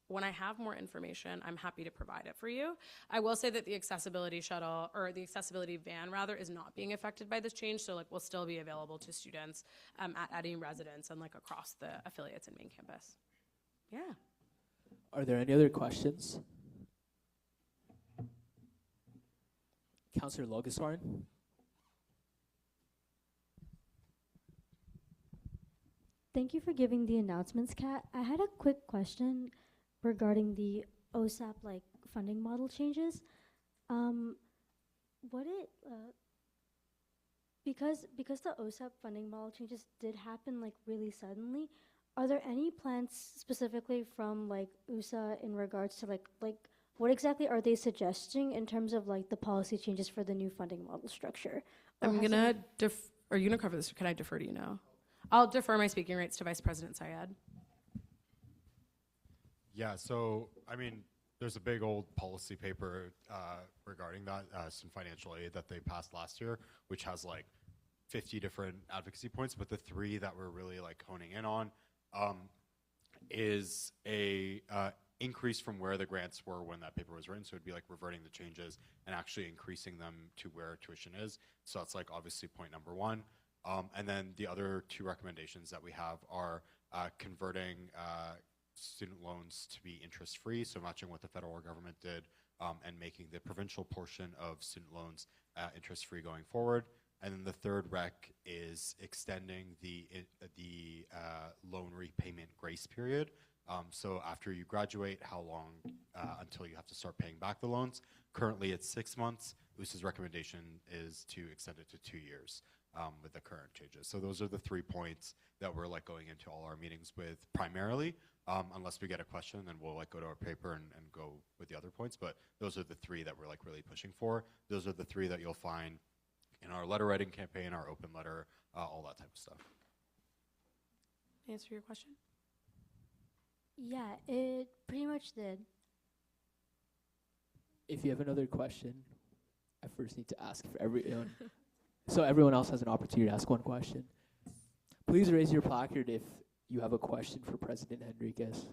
When I have more information, I'm happy to provide it for you. I will say that the accessibility shuttle, or the accessibility van rather, is not being affected by this change. So like, will still be available to students at any residence and like across the affiliates and main campus. Yeah. Are there any other questions? Councillor Logaswarn? Thank you for giving the announcements, Kat. I had a quick question regarding the OSAP funding model changes. Because the OSAP funding model changes did happen really suddenly, are there any plans specifically from USA in regards to what exactly are they suggesting in terms of the policy changes for the new funding model structure? I'm gonna are you gonna cover this, or can I defer to you now? I'll defer my speaking rights to Vice President Syed. Yeah, so, I mean, there's a big old policy paper regarding that, student financial aid that they passed last year, which has 50 different advocacy points, but the three that we're really honing in on is a increase from where the grants were when that paper was written. So it'd be reverting the changes and actually increasing them to where tuition is. So that's obviously point number one. And then the other two recommendations that we have are converting student loans to be interest-free, so matching what the federal government did, and making the provincial portion of student loans interest-free going forward. And then the third rec is extending the loan repayment grace period. So after you graduate, how long until you have to start paying back the loans? Currently it's 6 months. USA's recommendation is to extend it to 2 years with the current changes. So those are the 3 points that we're going into all our meetings with primarily. Unless we get a question, then we'll go to our paper and go with the other points. But those are the 3 that we're really pushing for. Those are the 3 that you'll find in our letter writing campaign, our open letter, all that type of stuff. Answer your question? Yeah, it pretty much did. If you have another question, I first need to ask for everyone. So everyone else has an opportunity to ask one question. Please raise your placard if you have a question for President Henriquez.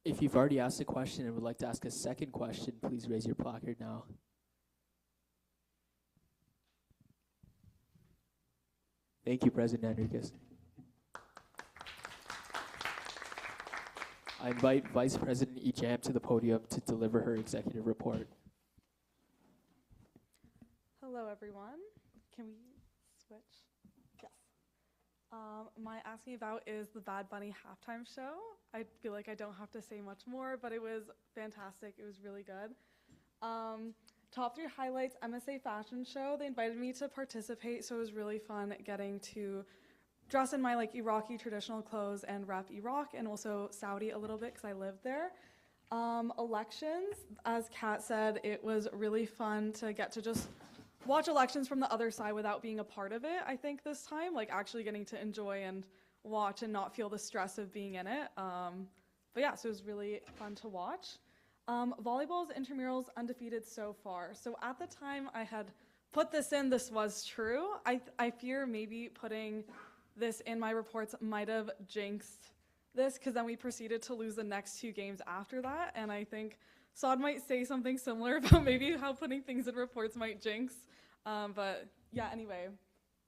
If you've already asked a question and would like to ask a second question, please raise your placard now. Thank you, President Henriquez. I invite Vice President Ejam to the podium to deliver her executive report. Hello, everyone. Can we switch? Yes. My asking about is the Bad Bunny halftime show. I feel like I don't have to say much more, but it was fantastic. It was really good. Top 3 highlights, MSA fashion show. They invited me to participate, so it was really fun getting to dress in my Iraqi traditional clothes and rep Iraq and also Saudi a little bit because I lived there. Elections, as Kat said, it was really fun to get to just watch elections from the other side without being a part of it, I think, this time, actually getting to enjoy and watch and not feel the stress of being in it. But yeah, so it was really fun to watch. Volleyball's intramurals undefeated so far. So at the time I had put this in, this was true. I fear maybe putting this in my reports might have jinxed this because then we proceeded to lose the next 2 games after that. And I think Saad might say something similar about maybe how putting things in reports might jinx. But yeah, anyway.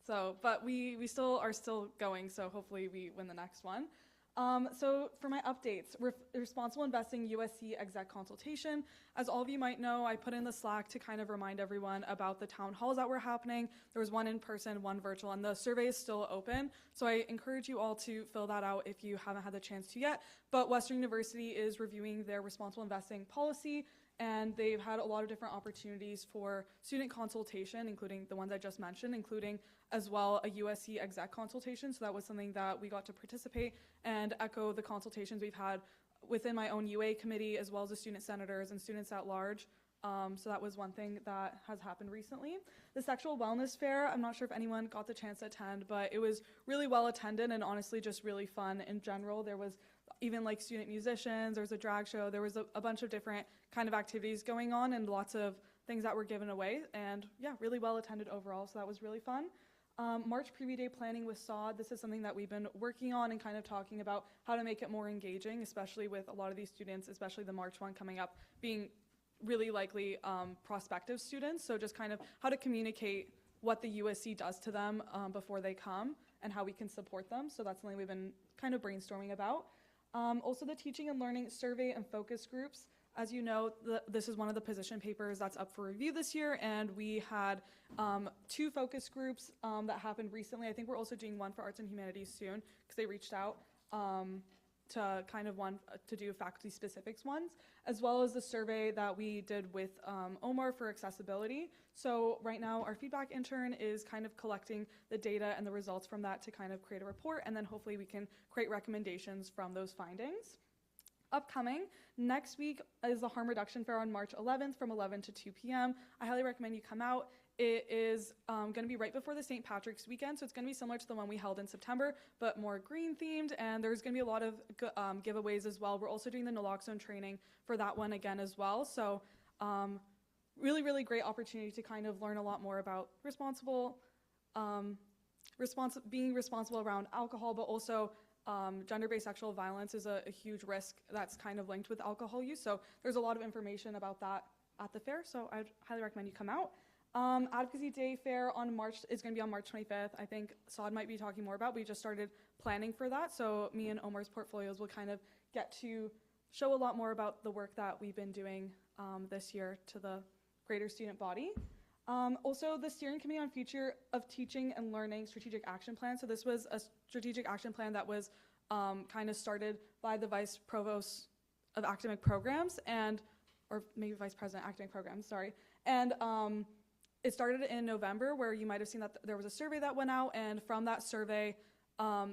So, but we still are still going, so hopefully we win the next one. So for my updates, responsible investing USC exec consultation. As all of you might know, I put in the Slack to kind of remind everyone about the town halls that were happening. There was one in person, one virtual, and the survey is still open. So I encourage you all to fill that out if you haven't had the chance to yet. But Western University is reviewing their responsible investing policy, and they've had a lot of different opportunities for student consultation, including the ones I just mentioned, including as well a USC exec consultation. So that was something that we got to participate and echo the consultations we've had within my own UA committee, as well as the student senators and students at large. So that was one thing that has happened recently. The sexual wellness fair, I'm not sure if anyone got the chance to attend, but it was really well attended and honestly just really fun in general. There was even like student musicians, there was a drag show, there was a bunch of different kind of activities going on and lots of things that were given away, and yeah, really well attended overall, so that was really fun. March Preview Day planning with SOD, this is something that we've been working on and kind of talking about how to make it more engaging, especially with a lot of these students, especially the March one coming up, being really likely prospective students, so just kind of how to communicate what the USC does to them before they come and how we can support them, so that's something we've been kind of brainstorming about. Also the teaching and learning survey and focus groups. As you know, this is one of the position papers that's up for review this year, and we had 2 focus groups that happened recently. I think we're also doing one for arts and humanities soon because they reached out to kind of to do faculty specifics ones, as well as the survey that we did with Omar for accessibility. So right now our feedback intern is kind of collecting the data and the results from that to kind of create a report, and then hopefully we can create recommendations from those findings. Upcoming, next week is the Harm Reduction Fair on March 11th from 11 to 2 p.m. I highly recommend you come out. It is going to be right before the St. Patrick's weekend, so it's going to be similar to the one we held in September, but more green themed, and there's going to be a lot of giveaways as well. We're also doing the naloxone training for that one again as well, so really, really great opportunity to kind of learn a lot more about being responsible around alcohol, but also gender-based sexual violence is a huge risk that's kind of linked with alcohol use. So there's a lot of information about that at the fair. So I'd highly recommend you come out. Advocacy Day Fair is going to be on March 25th. I think SOD might be talking more about. We just started planning for that. So me and Omar's portfolios will kind of get to show a lot more about the work that we've been doing this year to the greater student body. Also, the Steering Committee on Future of Teaching and Learning Strategic Action Plan. So this was a strategic action plan that was kind of started by the Vice Provost of Academic Programs or maybe Vice President Academic Programs, sorry. And it started in November, where you might have seen that there was a survey that went out, and from that survey,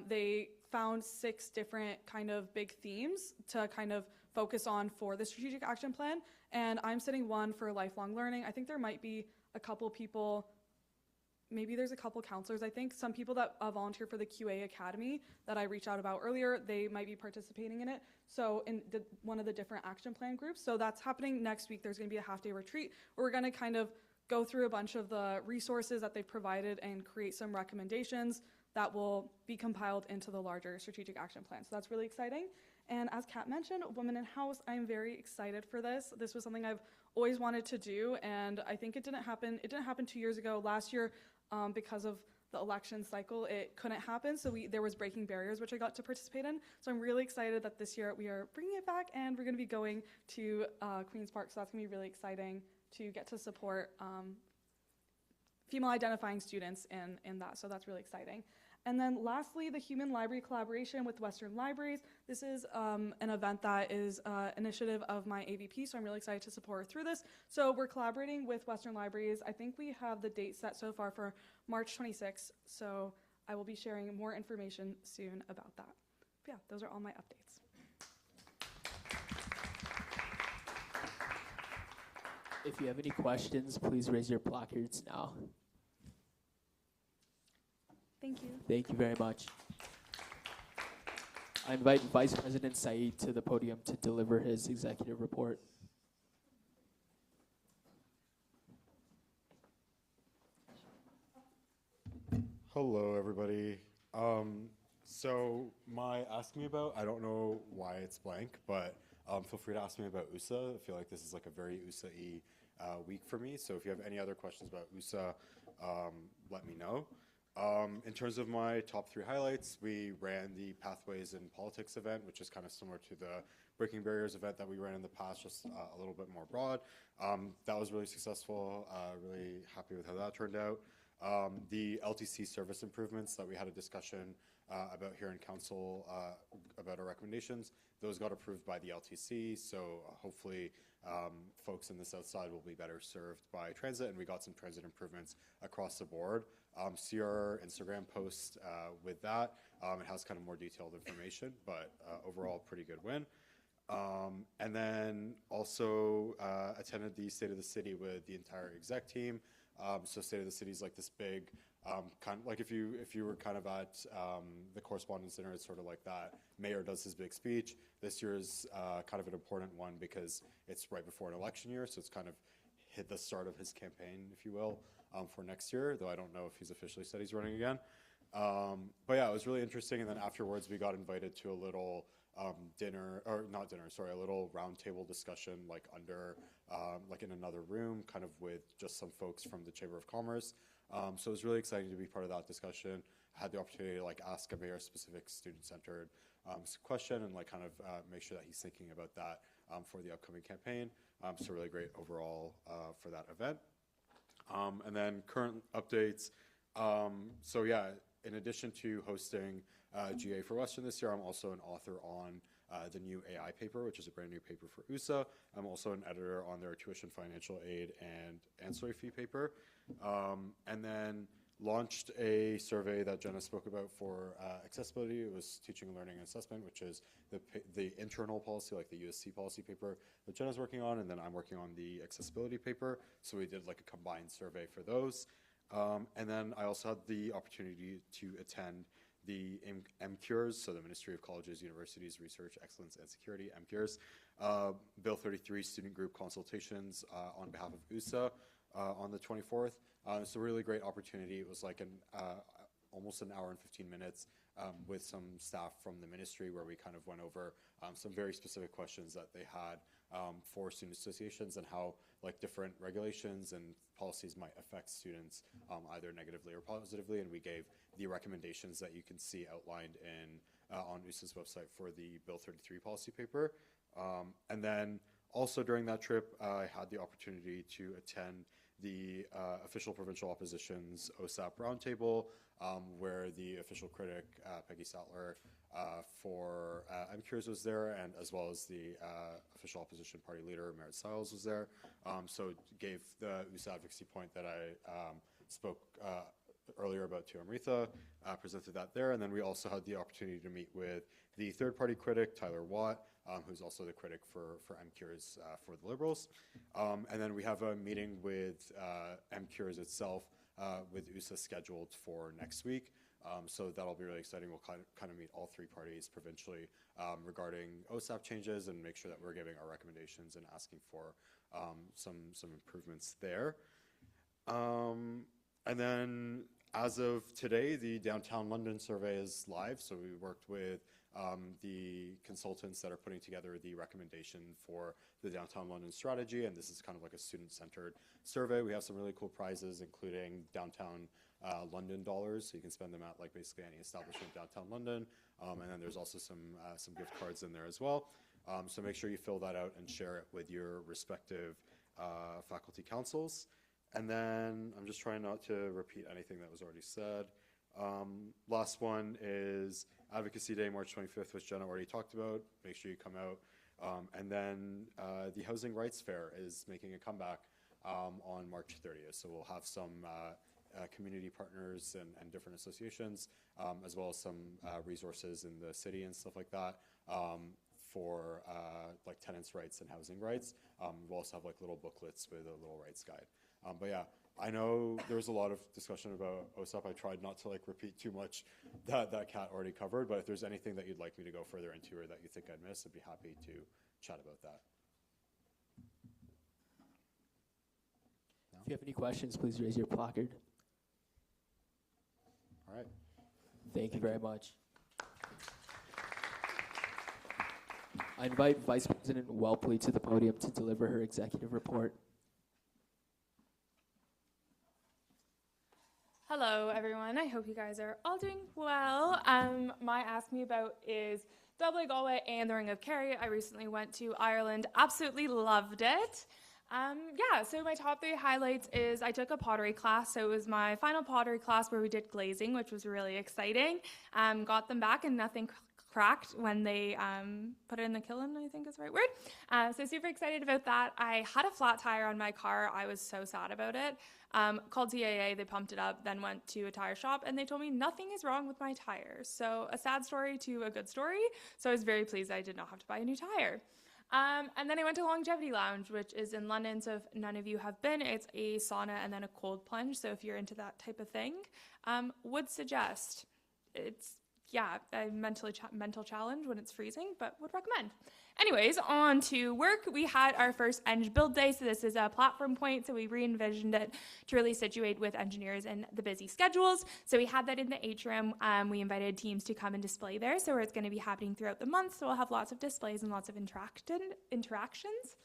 they found 6 different kind of big themes to kind of focus on for the strategic action plan. And I'm setting one for lifelong learning. I think there might be a couple people, maybe there's a couple counselors, I think, some people that volunteer for the QA Academy that I reached out about earlier, they might be participating in it. So in one of the different action plan groups. So that's happening next week. There's going to be a half-day retreat where we're going to kind of go through a bunch of the resources that they've provided and create some recommendations that will be compiled into the larger strategic action plan. So that's really exciting. And as Kat mentioned, Women in House, I'm very excited for this. This was something I've always wanted to do, and I think it didn't happen 2 years ago. Last year, because of the election cycle, it couldn't happen, so there was Breaking Barriers, which I got to participate in. So I'm really excited that this year we are bringing it back, and we're going to be going to Queen's Park, so that's going to be really exciting to get to support female identifying students in that, so that's really exciting. And then lastly, the Human Library collaboration with Western Libraries. This is an event that is an initiative of my AVP, so I'm really excited to support her through this. So we're collaborating with Western Libraries. I think we have the date set so far for March 26th, so I will be sharing more information soon about that. But yeah, those are all my updates. If you have any questions, please raise your placards now. Thank you. Thank you very much. I invite Vice President Saeed to the podium to deliver his executive report. Hello, everybody. So my Ask Me About, I don't know why it's blank, but feel free to ask me about USA. I feel like this is like a very USA-y week for me. So if you have any other questions about USA, let me know. In terms of my top 3 highlights, we ran the Pathways in Politics event, which is kind of similar to the Breaking Barriers event that we ran in the past, just a little bit more broad. That was really successful, really happy with how that turned out. The LTC service improvements that we had a discussion about here in council about our recommendations, those got approved by the LTC, so hopefully folks in the south side will be better served by transit, and we got some transit improvements across the board. See our Instagram post with that. It has kind of more detailed information, but overall pretty good win. And then also attended the State of the City with the entire exec team. So State of the City is like this big, kind of like if you were kind of at the Correspondence Dinner, it's sort of like that. Mayor does his big speech. This year is kind of an important one because it's right before an election year, so it's kind of hit the start of his campaign, if you will, for next year, though I don't know if he's officially said he's running again. But yeah, it was really interesting, and then afterwards we got invited to a little dinner, or not dinner, sorry, a little roundtable discussion, like under, like in another room, kind of with just some folks from the Chamber of Commerce. So it was really exciting to be part of that discussion. I had the opportunity to like ask a mayor-specific, student-centered question and like kind of make sure that he's thinking about that for the upcoming campaign. So really great overall for that event. And then current updates. So yeah, in addition to hosting GA for Western this year, I'm also an author on the new AI paper, which is a brand new paper for USA. I'm also an editor on their tuition financial aid and ancillary fee paper. And then launched a survey that Jenna spoke about for accessibility. It was teaching, learning, and assessment, which is the internal policy, like the USC policy paper that Jenna's working on, and then I'm working on the accessibility paper. So we did like a combined survey for those. And then I also had the opportunity to attend the MCures, so the Ministry of Colleges, Universities, Research, Excellence, and Security, MCures, Bill 33 student group consultations on behalf of USA on the 24th. It's a really great opportunity. It was like almost an hour and 15 minutes with some staff from the ministry where we kind of went over some very specific questions that they had for student associations and how like different regulations and policies might affect students either negatively or positively, and we gave the recommendations that you can see outlined in on USA's website for the Bill 33 policy paper. And then also during that trip, I had the opportunity to attend the official provincial opposition's OSAP roundtable, where the official critic, Peggy Sattler, for MCures was there, and as well as the official opposition party leader, Merritt Stiles, was there. So gave the USA advocacy point that I spoke earlier about to Amrita, presented that there, and then we also had the opportunity to meet with the third-party critic, Tyler Watt, who's also the critic for MCures for the Liberals. And then we have a meeting with MCures itself with USA scheduled for next week. So that'll be really exciting. We'll kind of meet all 3 parties provincially regarding OSAP changes and make sure that we're giving our recommendations and asking for some improvements there. And then as of today, the Downtown London survey is live. So we worked with the consultants that are putting together the recommendation for the Downtown London strategy, and this is kind of like a student-centered survey. We have some really cool prizes, including Downtown London dollars, so you can spend them at like basically any establishment downtown London, and then there's also some gift cards in there as well. So make sure you fill that out and share it with your respective faculty councils. And then I'm just trying not to repeat anything that was already said. Last one is Advocacy Day, March 25th, which Jenna already talked about. Make sure you come out. And then the Housing Rights Fair is making a comeback on March 30th. So we'll have some community partners and different associations, as well as some resources in the city and stuff like that for like tenants' rights and housing rights. We'll also have like little booklets with a little rights guide. But yeah, I know there was a lot of discussion about OSAP. I tried not to like repeat too much that Kat already covered, but if there's anything that you'd like me to go further into or that you think I'd miss, I'd be happy to chat about that. No? If you have any questions, please raise your placard. All right. Thank you very much. I invite Vice President Welpley to the podium to deliver her executive report. Hello, everyone. I hope you guys are all doing well. My Ask Me About is Dublin, Galway, and the Ring of Kerry. I recently went to Ireland. Absolutely loved it. So my top 3 highlights is I took a pottery class. So it was my final pottery class where we did glazing, which was really exciting. Got them back and nothing cracked when they put it in the kiln, I think is the right word. So super excited about that. I had a flat tire on my car. I was so sad about it. Called TAA, they pumped it up, then went to a tire shop, and they told me nothing is wrong with my tires. So a sad story to a good story. So I was very pleased I did not have to buy a new tire. And then I went to Longevity Lounge, which is in London. So if none of you have been, it's a sauna and then a cold plunge. So if you're into that type of thing, would suggest. It's a mental challenge when it's freezing, but would recommend. Anyways, on to work. We had our first Eng Build Day, so this is a platform point, so we re-envisioned it to really situate with engineers and the busy schedules. So we had that in the atrium. We invited teams to come and display there, so it's going to be happening throughout the month, so we'll have lots of displays and lots of interactions.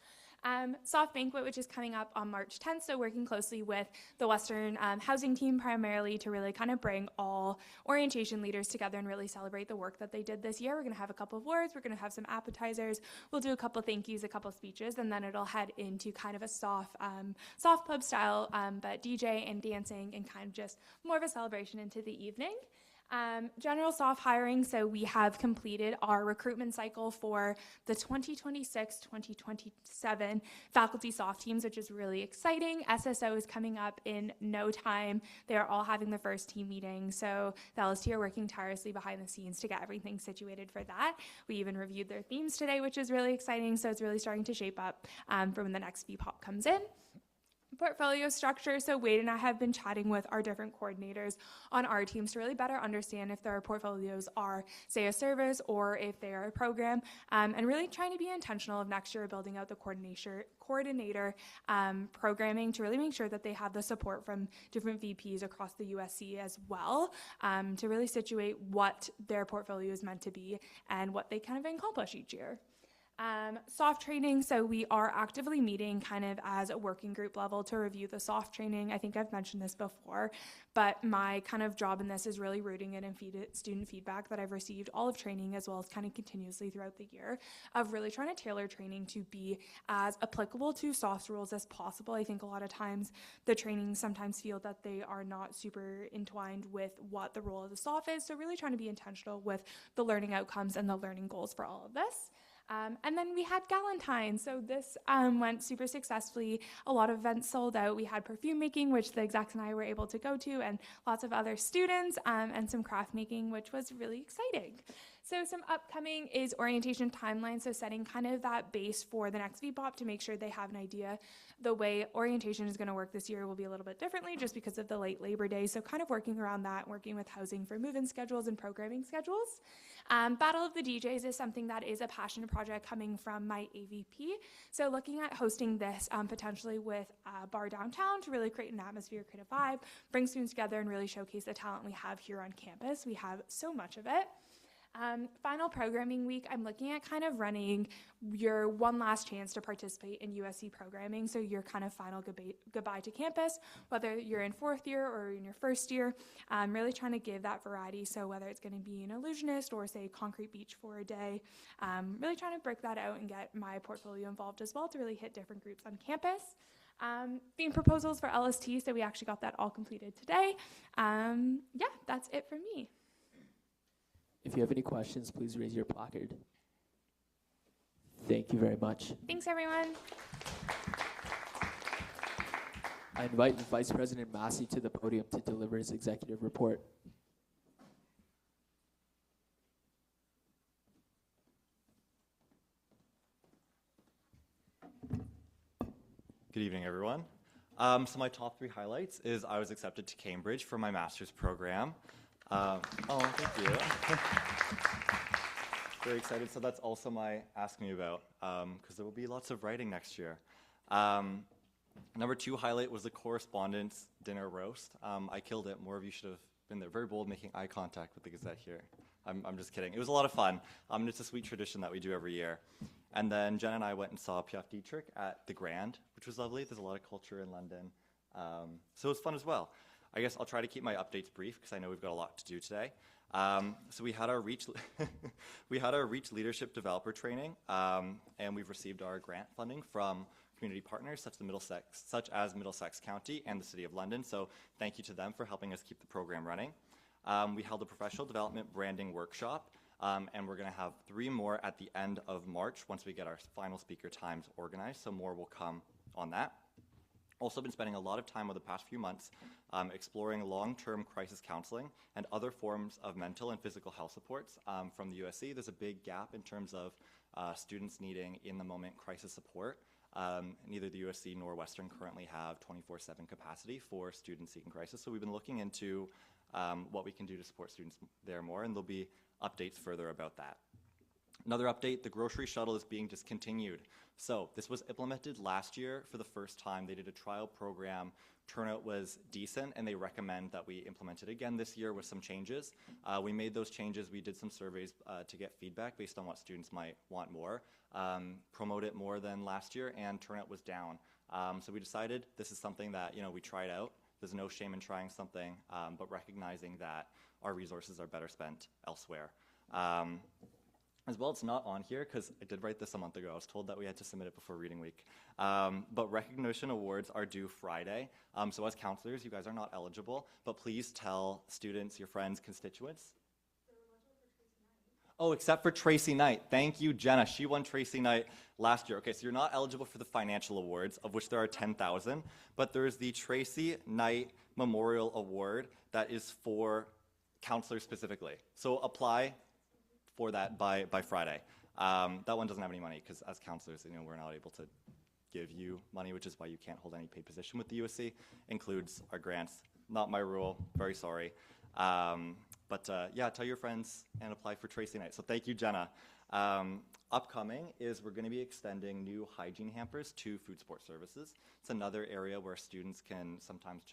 Soft Banquet, which is coming up on March 10th, so working closely with the Western housing team primarily to really kind of bring all orientation leaders together and really celebrate the work that they did this year. We're going to have a couple of words, we're going to have some appetizers, we'll do a couple of thank yous, a couple of speeches, and then it'll head into kind of a soft pub style, but DJ and dancing and kind of just more of a celebration into the evening. General soft hiring, so we have completed our recruitment cycle for the 2026-2027 faculty soft teams, which is really exciting. SSO is coming up in no time. They're all having the first team meeting, so the LST are working tirelessly behind the scenes to get everything situated for that. We even reviewed their themes today, which is really exciting, so it's really starting to shape up for when the next VPOP comes in. Portfolio structure. So Wade and I have been chatting with our different coordinators on our teams to really better understand if their portfolios are, say, a service or if they are a program, and really trying to be intentional of next year building out the coordinator programming to really make sure that they have the support from different VPs across the USC as well, to really situate what their portfolio is meant to be and what they kind of accomplish each year. Soft training, so we are actively meeting kind of as a working group level to review the soft training. I think I've mentioned this before, but my kind of job in this is really rooting it in student feedback that I've received all of training as well as kind of continuously throughout the year of really trying to tailor training to be as applicable to soft rules as possible. I think a lot of times the trainings sometimes feel that they are not super entwined with what the role of the soft is, so really trying to be intentional with the learning outcomes and the learning goals for all of this. And then we had Galentine's, so this went super successfully. A lot of events sold out. We had perfume making, which the execs and I were able to go to, and lots of other students, and some craft making, which was really exciting. So some upcoming is orientation timeline, so setting kind of that base for the next VPOP to make sure they have an idea. The way orientation is going to work this year will be a little bit differently just because of the late Labor Day, so kind of working around that, working with housing for move-in schedules and programming schedules. Battle of the DJs is something that is a passion project coming from my AVP, so looking at hosting this potentially with Bar Downtown to really create an atmosphere, create a vibe, bring students together and really showcase the talent we have here on campus. We have so much of it. Final programming week, I'm looking at kind of running your one last chance to participate in USC programming, so your kind of final goodbye to campus, whether you're in 4th year or in your 1st year, really trying to give that variety, so whether it's going to be an illusionist or say Concrete Beach for a day, really trying to break that out and get my portfolio involved as well to really hit different groups on campus. Theme proposals for LST, so we actually got that all completed today. That's it for me. If you have any questions, please raise your placard. Thank you very much. Thanks, everyone. I invite Vice President Massey to the podium to deliver his executive report. Good evening, everyone. So my top 3 highlights is I was accepted to Cambridge for my master's program. Thank you. Very excited. So that's also my Ask Me About, because there will be lots of writing next year. Number 2 highlight was the correspondence dinner roast. I killed it. More of you should have been there. Very bold, making eye contact with the Gazette here. I'm just kidding. It was a lot of fun. It's a sweet tradition that we do every year. And then Jen and I went and saw Piaf Dietrich at the Grand, which was lovely. There's a lot of culture in London. So it was fun as well. I guess I'll try to keep my updates brief because I know we've got a lot to do today. So we had our Reach Leadership Developer Training, and we've received our grant funding from community partners such as Middlesex County and the City of London. So thank you to them for helping us keep the program running. We held a professional development branding workshop, and we're going to have 3 more at the end of March once we get our final speaker times organized. So more will come on that. Also been spending a lot of time over the past few months exploring long-term crisis counseling and other forms of mental and physical health supports from the USC. There's a big gap in terms of students needing in-the-moment crisis support. Neither the USC nor Western currently have 24/7 capacity for students seeking crisis. So we've been looking into what we can do to support students there more, and there'll be updates further about that. Another update, the grocery shuttle is being discontinued. So this was implemented last year for the first time. They did a trial program. Turnout was decent, and they recommend that we implement it again this year with some changes. We made those changes. We did some surveys to get feedback based on what students might want more. Promote it more than last year, and turnout was down. So we decided this is something that we tried out. There's no shame in trying something, but recognizing that our resources are better spent elsewhere. As well, it's not on here because I did write this a month ago. I was told that we had to submit it before reading week. But recognition awards are due Friday. So as counselors, you guys are not eligible, but please tell students, your friends, constituents. Oh, except for Tracy Knight. Thank you, Jenna. She won Tracy Knight last year. Okay, so you're not eligible for the financial awards, of which there are 10,000, but there's the Tracy Knight Memorial Award that is for counselors specifically. So apply for that by Friday. That one doesn't have any money because as counselors, we're not able to give you money, which is why you can't hold any paid position with the USC. Includes our grants. Not my rule. Very sorry. But yeah, tell your friends and apply for Tracy Knight. So thank you, Jenna. Upcoming is we're going to be extending new hygiene hampers to food support services. It's another area where students can sometimes,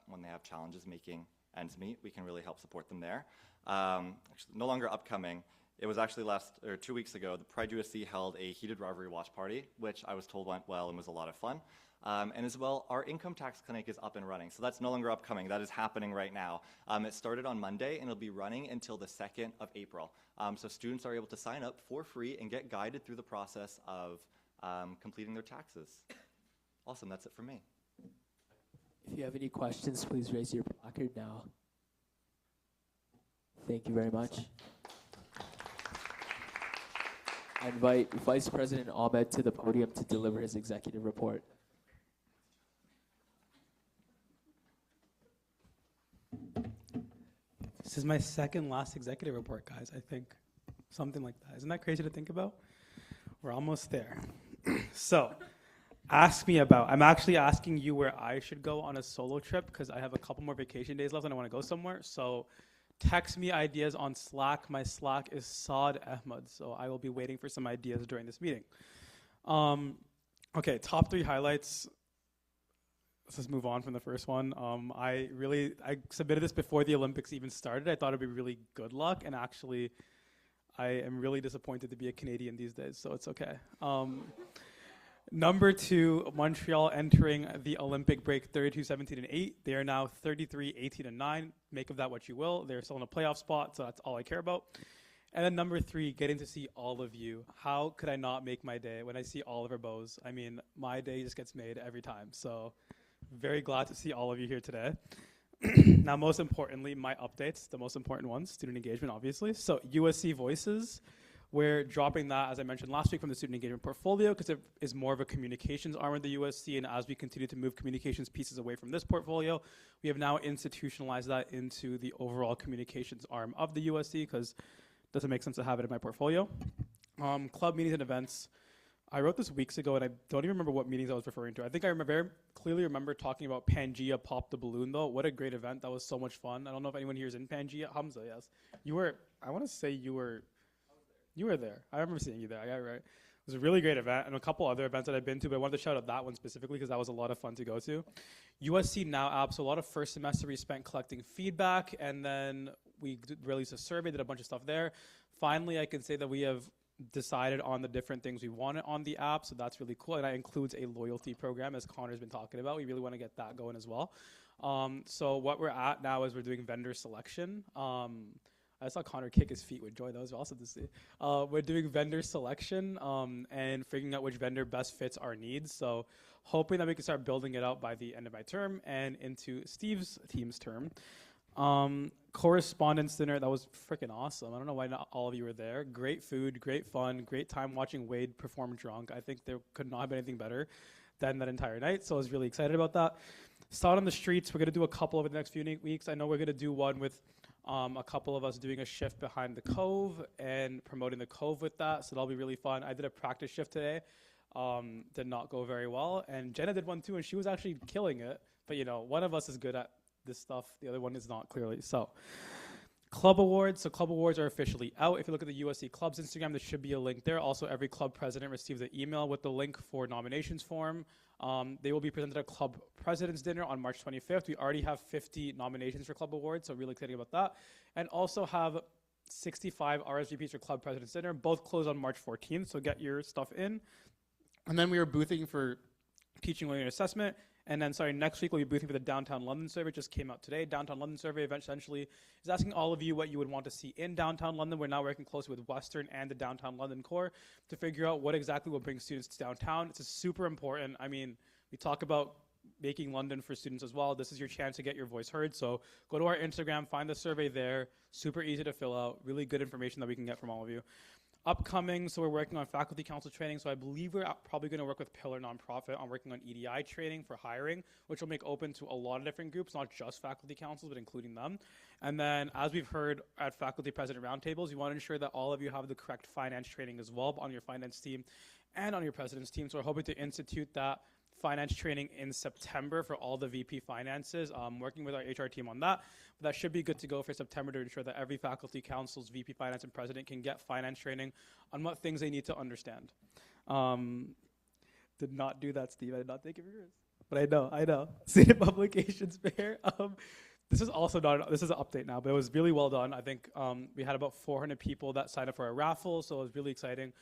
when they have challenges making ends meet, we can really help support them there. Actually, no longer upcoming. It was actually 2 weeks ago, the Pride USC held a heated rivalry watch party, which I was told went well and was a lot of fun. And as well, our income tax clinic is up and running. So that's no longer upcoming. That is happening right now. It started on Monday, and it'll be running until the 2nd of April. So students are able to sign up for free and get guided through the process of completing their taxes. Awesome. That's it for me. If you have any questions, please raise your placard now. Thank you very much. I invite Vice President Ahmed to the podium to deliver his executive report. This is my second last executive report, guys, I think. Something like that. Isn't that crazy to think about? We're almost there. So, I'm actually asking you where I should go on a solo trip because I have a couple more vacation days left and I want to go somewhere. So, text me ideas on Slack. My Slack is Saad Ahmed, so I will be waiting for some ideas during this meeting. Okay, top 3 highlights. Let's just move on from the first one. I submitted this before the Olympics even started. I thought it'd be really good luck, and actually, I am really disappointed to be a Canadian these days, so it's okay. Number 2, Montreal entering the Olympic break 32-17-8. They are now 33-18-9. Make of that what you will. They're still in a playoff spot, so that's all I care about. And then number 3, getting to see all of you. How could I not make my day when I see Oliver Bose? I mean, my day just gets made every time. So very glad to see all of you here today. Now, most importantly, my updates, the most important ones, student engagement, obviously. So USC Voices. We're dropping that, as I mentioned last week, from the student engagement portfolio because it is more of a communications arm of the USC, and as we continue to move communications pieces away from this portfolio, we have now institutionalized that into the overall communications arm of the USC because it doesn't make sense to have it in my portfolio. Club meetings and events. I wrote this weeks ago, and I don't even remember what meetings I was referring to. I think I very clearly remember talking about Pangea Pop the Balloon, though. What a great event. That was so much fun. I don't know if anyone here is in Pangea. Hamza, yes. I want to say you were there. I remember seeing you there. I got it right. It was a really great event and a couple other events that I've been to, but I wanted to shout out that one specifically because that was a lot of fun to go to. USC Now app, so a lot of first semester we spent collecting feedback, and then we released a survey, did a bunch of stuff there. Finally, I can say that we have decided on the different things we wanted on the app, so that's really cool, and that includes a loyalty program, as Connor's been talking about. We really want to get that going as well. So what we're at now is we're doing vendor selection. I saw Connor kick his feet with joy. That was awesome to see. We're doing vendor selection and figuring out which vendor best fits our needs. So hoping that we can start building it out by the end of my term and into Steve's team's term. Correspondence dinner, that was freaking awesome. I don't know why not all of you were there. Great food, great fun, great time watching Wade perform drunk. I think there could not have been anything better than that entire night. So I was really excited about that. Saw it on the streets. We're going to do a couple over the next few weeks. I know we're going to do one with a couple of us doing a shift behind the Cove and promoting the Cove with that. So that'll be really fun. I did a practice shift today. Did not go very well. And Jenna did one too, and she was actually killing it. But, you know, one of us is good at this stuff. The other one is not, clearly. So club awards. So club awards are officially out. If you look at the USC Club's Instagram, there should be a link there. Also, every club president receives an email with the link for nominations form. They will be presented at Club President's Dinner on March 25th. We already have 50 nominations for Club Awards, so really excited about that. And also have 65 RSVPs for Club President's Dinner. Both close on March 14th, so get your stuff in. And then we are boothing for Teaching, Learning, and Assessment. And then, next week we'll be boothing for the Downtown London Survey. It just came out today. Downtown London Survey essentially is asking all of you what you would want to see in downtown London. We're now working closely with Western and the Downtown London Core to figure out what exactly will bring students to downtown. It's super important. I mean, we talk about making London for students as well. This is your chance to get your voice heard. So go to our Instagram, find the survey there. Super easy to fill out. Really good information that we can get from all of you. Upcoming, so we're working on faculty council training. So I believe we're probably going to work with Pillar Nonprofit on working on EDI training for hiring, which will make open to a lot of different groups, not just faculty councils, but including them. And then, as we've heard at faculty president roundtables, you want to ensure that all of you have the correct finance training as well on your finance team and on your president's team. So we're hoping to institute that finance training in September for all the VP finances. Working with our HR team on that. But that should be good to go for September to ensure that every faculty council's VP finance and president can get finance training on what things they need to understand. Did not do that, Steve. I did not take it for yours. But I know. Student Publications Fair. This is also not, this is an update now, but it was really well done. I think we had about 400 people that signed up for a raffle, so it was really exciting.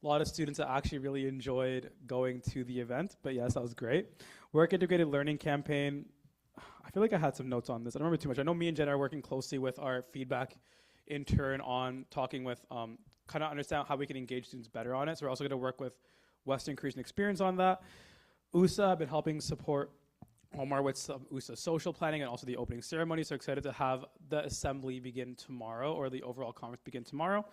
A lot of students that actually really enjoyed going to the event, but yes, that was great. Work Integrated Learning Campaign. I feel like I had some notes on this. I don't remember too much. I know me and Jen are working closely with our feedback intern on talking with, kind of understand how we can engage students better on it. So we're also going to work with Western Christian Experience on that. USA, I've been helping support Omar with some USA social planning and also the opening ceremony. So excited to have the assembly begin tomorrow, or the overall conference begin tomorrow.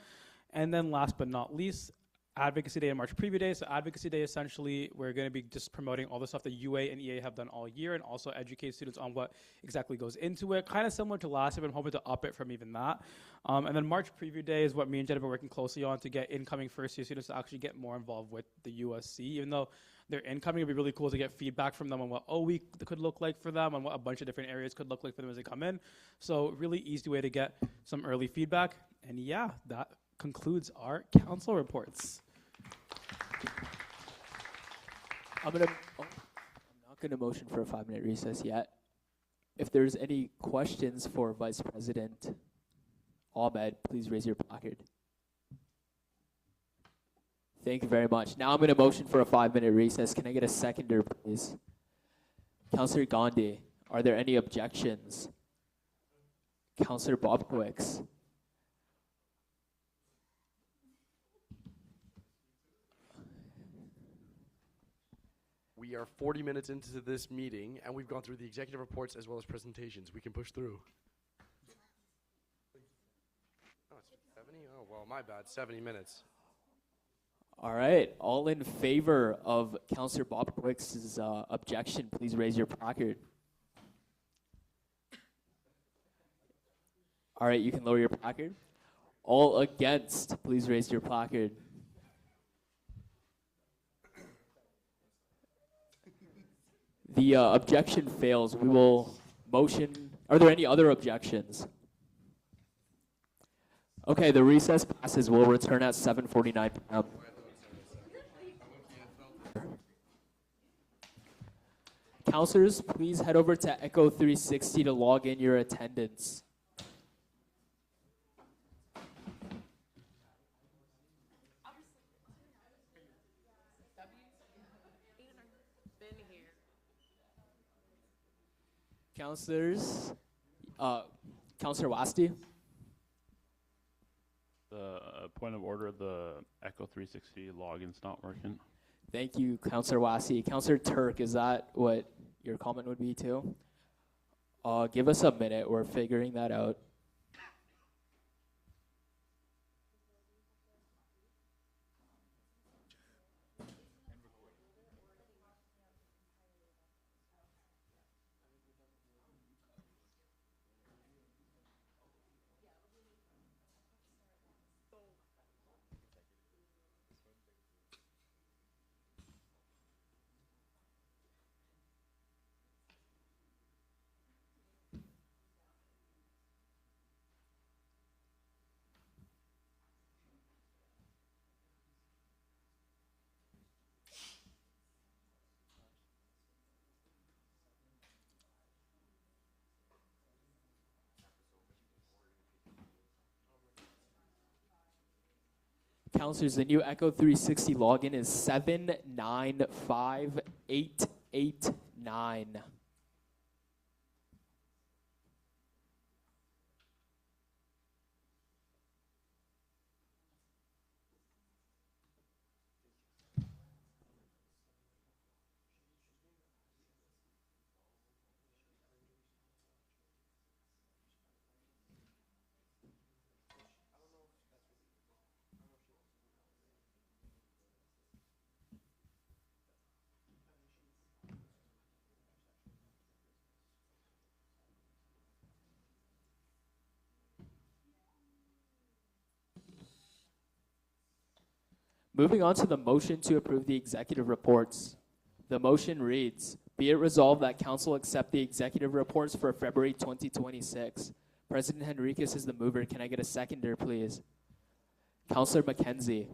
And then last but not least, Advocacy Day and March Preview Day. So Advocacy Day, essentially, we're going to be just promoting all the stuff that UA and EA have done all year, and also educate students on what exactly goys into it. Kind of similar to last year, but I'm hoping to up it from even that. And then March Preview Day is what me and Jen have been working closely on to get incoming first-year students to actually get more involved with the USC. Even though they're incoming, it would be really cool to get feedback from them on what week could look like for them, and what a bunch of different areas could look like for them as they come in. So really easy way to get some early feedback. And yeah, that concludes our council reports. I'm not going to motion for a 5-minute recess yet. If there's any questions for Vice President Ahmed, please raise your placard. Thank you very much. Now I'm going to motion for a 5-minute recess. Can I get a seconder, please? Councillor Gandhi, are there any objections? Councillor Bobkowicz. We are 40 minutes into this meeting, and we've gone through the executive reports as well as presentations. We can push through. Oh, it's 70? Oh, well, my bad. 70 minutes. All right. All in favor of Councillor Bobkowicz's objection, please raise your placard. All right, you can lower your placard. All against, please raise your placard. The objection fails. We will motion. Are there any other objections? Okay, the recess passes. We'll return at 7:49 p.m. Counselors, please head over to Echo 360 to log in your attendance. Councilors, Councilor Wasti. The point of order, the Echo 360 login's not working. Thank you, Councilor Wasi. Councilor Turk, is that what your comment would be too? Give us a minute. We're figuring that out. Councilors, the new Echo 360 login is 795889. Moving on to the motion to approve the executive reports. The motion reads, be it resolved that council accept the executive reports for February 2026. President Henriquez is the mover. Can I get a seconder, please? Councilor McKenzie.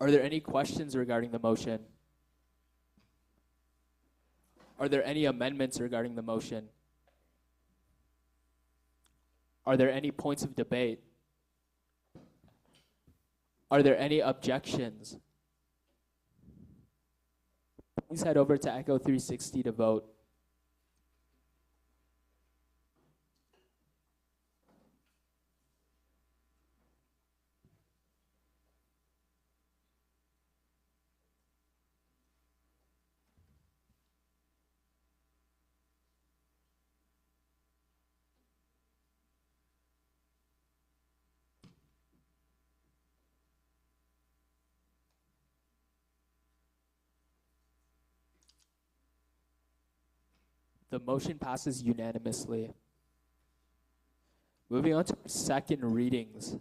Are there any questions regarding the motion? Are there any amendments regarding the motion? Are there any points of debate? Are there any objections? Please head over to Echo 360 to vote. The motion passes unanimously. Moving on to second readings.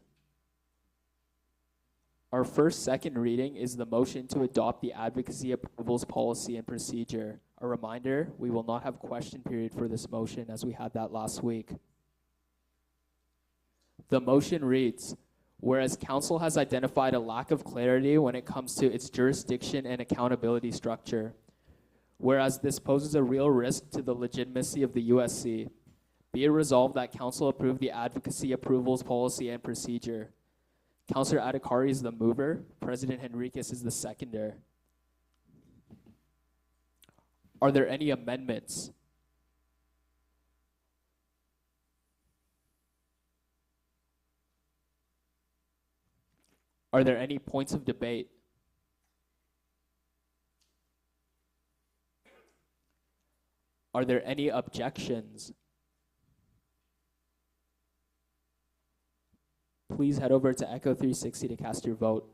Our first second reading is the motion to adopt the advocacy approvals policy and procedure. A reminder, we will not have question period for this motion as we had that last week. The motion reads, whereas council has identified a lack of clarity when it comes to its jurisdiction and accountability structure, whereas this poses a real risk to the legitimacy of the USC, be it resolved that council approve the advocacy approvals policy and procedure. Councilor Adhikari is the mover. President Henriquez is the seconder. Are there any amendments? Are there any points of debate? Are there any objections? Please head over to Echo 360 to cast your vote.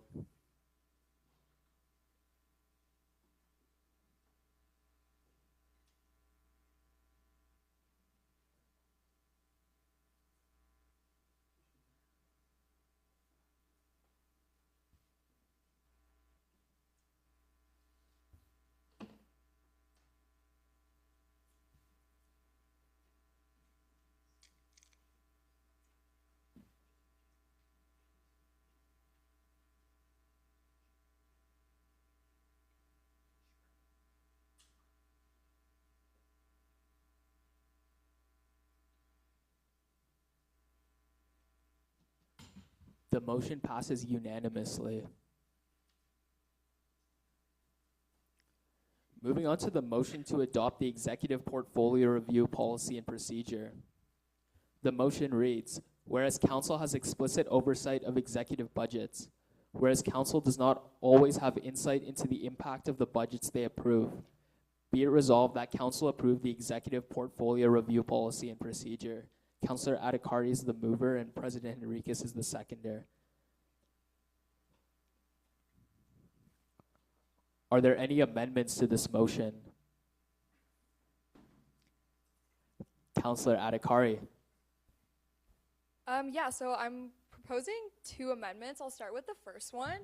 The motion passes unanimously. Moving on to the motion to adopt the executive portfolio review policy and procedure. The motion reads, whereas council has explicit oversight of executive budgets, whereas council does not always have insight into the impact of the budgets they approve, be it resolved that council approve the executive portfolio review policy and procedure. Councillor Adhikari is the mover and President Henriquez is the seconder. Are there any amendments to this motion? Councillor Adhikari. Yeah, so I'm proposing 2 amendments. I'll start with the first one.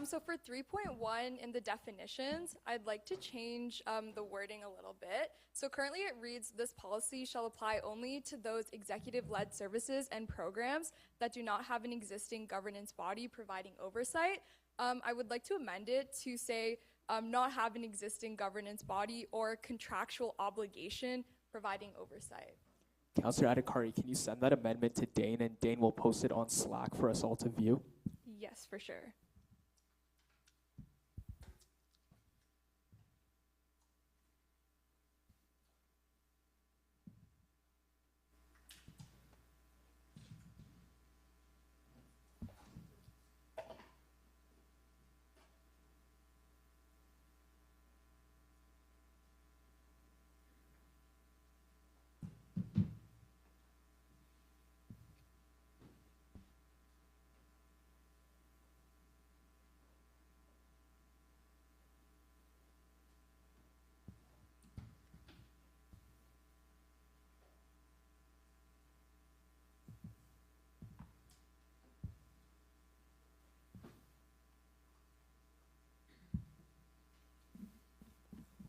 So for 3.1 in the definitions, I'd like to change the wording a little bit. So currently it reads, this policy shall apply only to those executive-led services and programs that do not have an existing governance body providing oversight. I would like to amend it to say not have an existing governance body or contractual obligation providing oversight. Councillor Adhikari, can you send that amendment to Dane and Dane will post it on Slack for us all to view? Yes, for sure.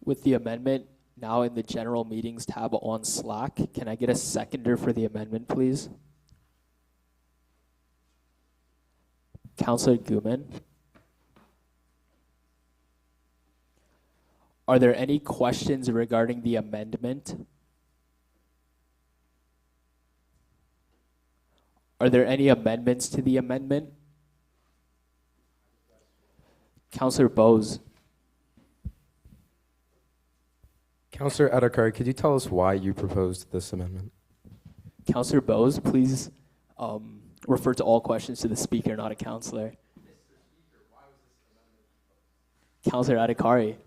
With the amendment now in the general meetings tab on Slack, can I get a seconder for the amendment, please? Councillor Guman. Are there any questions regarding the amendment? Are there any amendments to the amendment? Councillor Bose. Councillor Adhikari, could you tell us why you proposed this amendment? Councillor Bose, please refer to all questions to the speaker, not a councillor. Councillor Adhikari.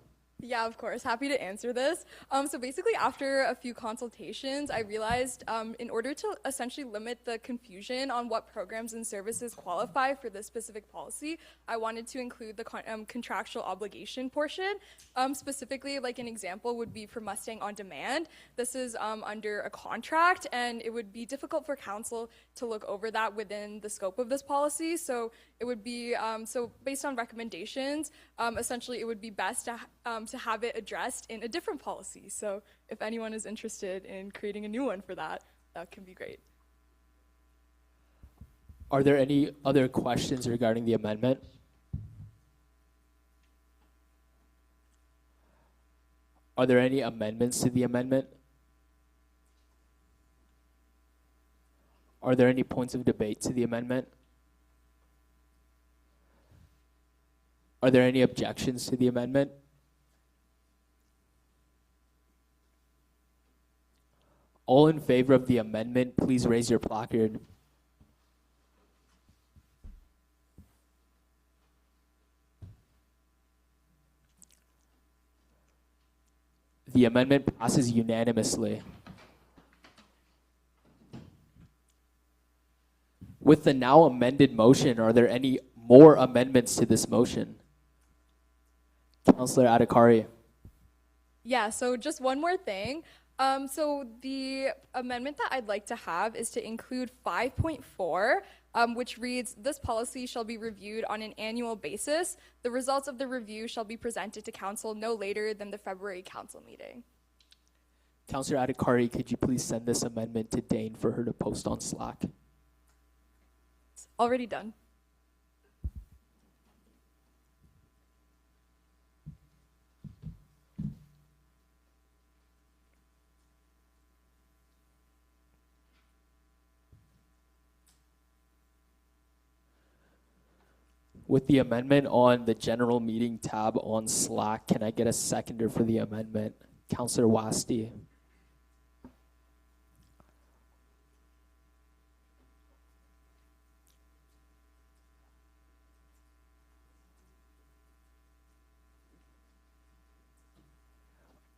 Yeah, of course. Happy to answer this. So basically, after a few consultations, I realized in order to essentially limit the confusion on what programs and services qualify for this specific policy, I wanted to include the contractual obligation portion. Specifically, like an example would be for Mustang On Demand. This is under a contract, and it would be difficult for council to look over that within the scope of this policy. So it would be, so based on recommendations, essentially it would be best to have it addressed in a different policy. So if anyone is interested in creating a new one for that, that can be great. Are there any other questions regarding the amendment? Are there any amendments to the amendment? Are there any points of debate to the amendment? Are there any objections to the amendment? All in favor of the amendment, please raise your placard. The amendment passes unanimously. With the now amended motion, are there any more amendments to this motion? Councillor Adhikari. Yeah, so just one more thing. So the amendment that I'd like to have is to include 5.4, which reads, this policy shall be reviewed on an annual basis. The results of the review shall be presented to council no later than the February council meeting. Councillor Adhikari, could you please send this amendment to Dane for her to post on Slack? It's already done. With the amendment on the general meeting tab on Slack, can I get a seconder for the amendment? Councillor Wasti.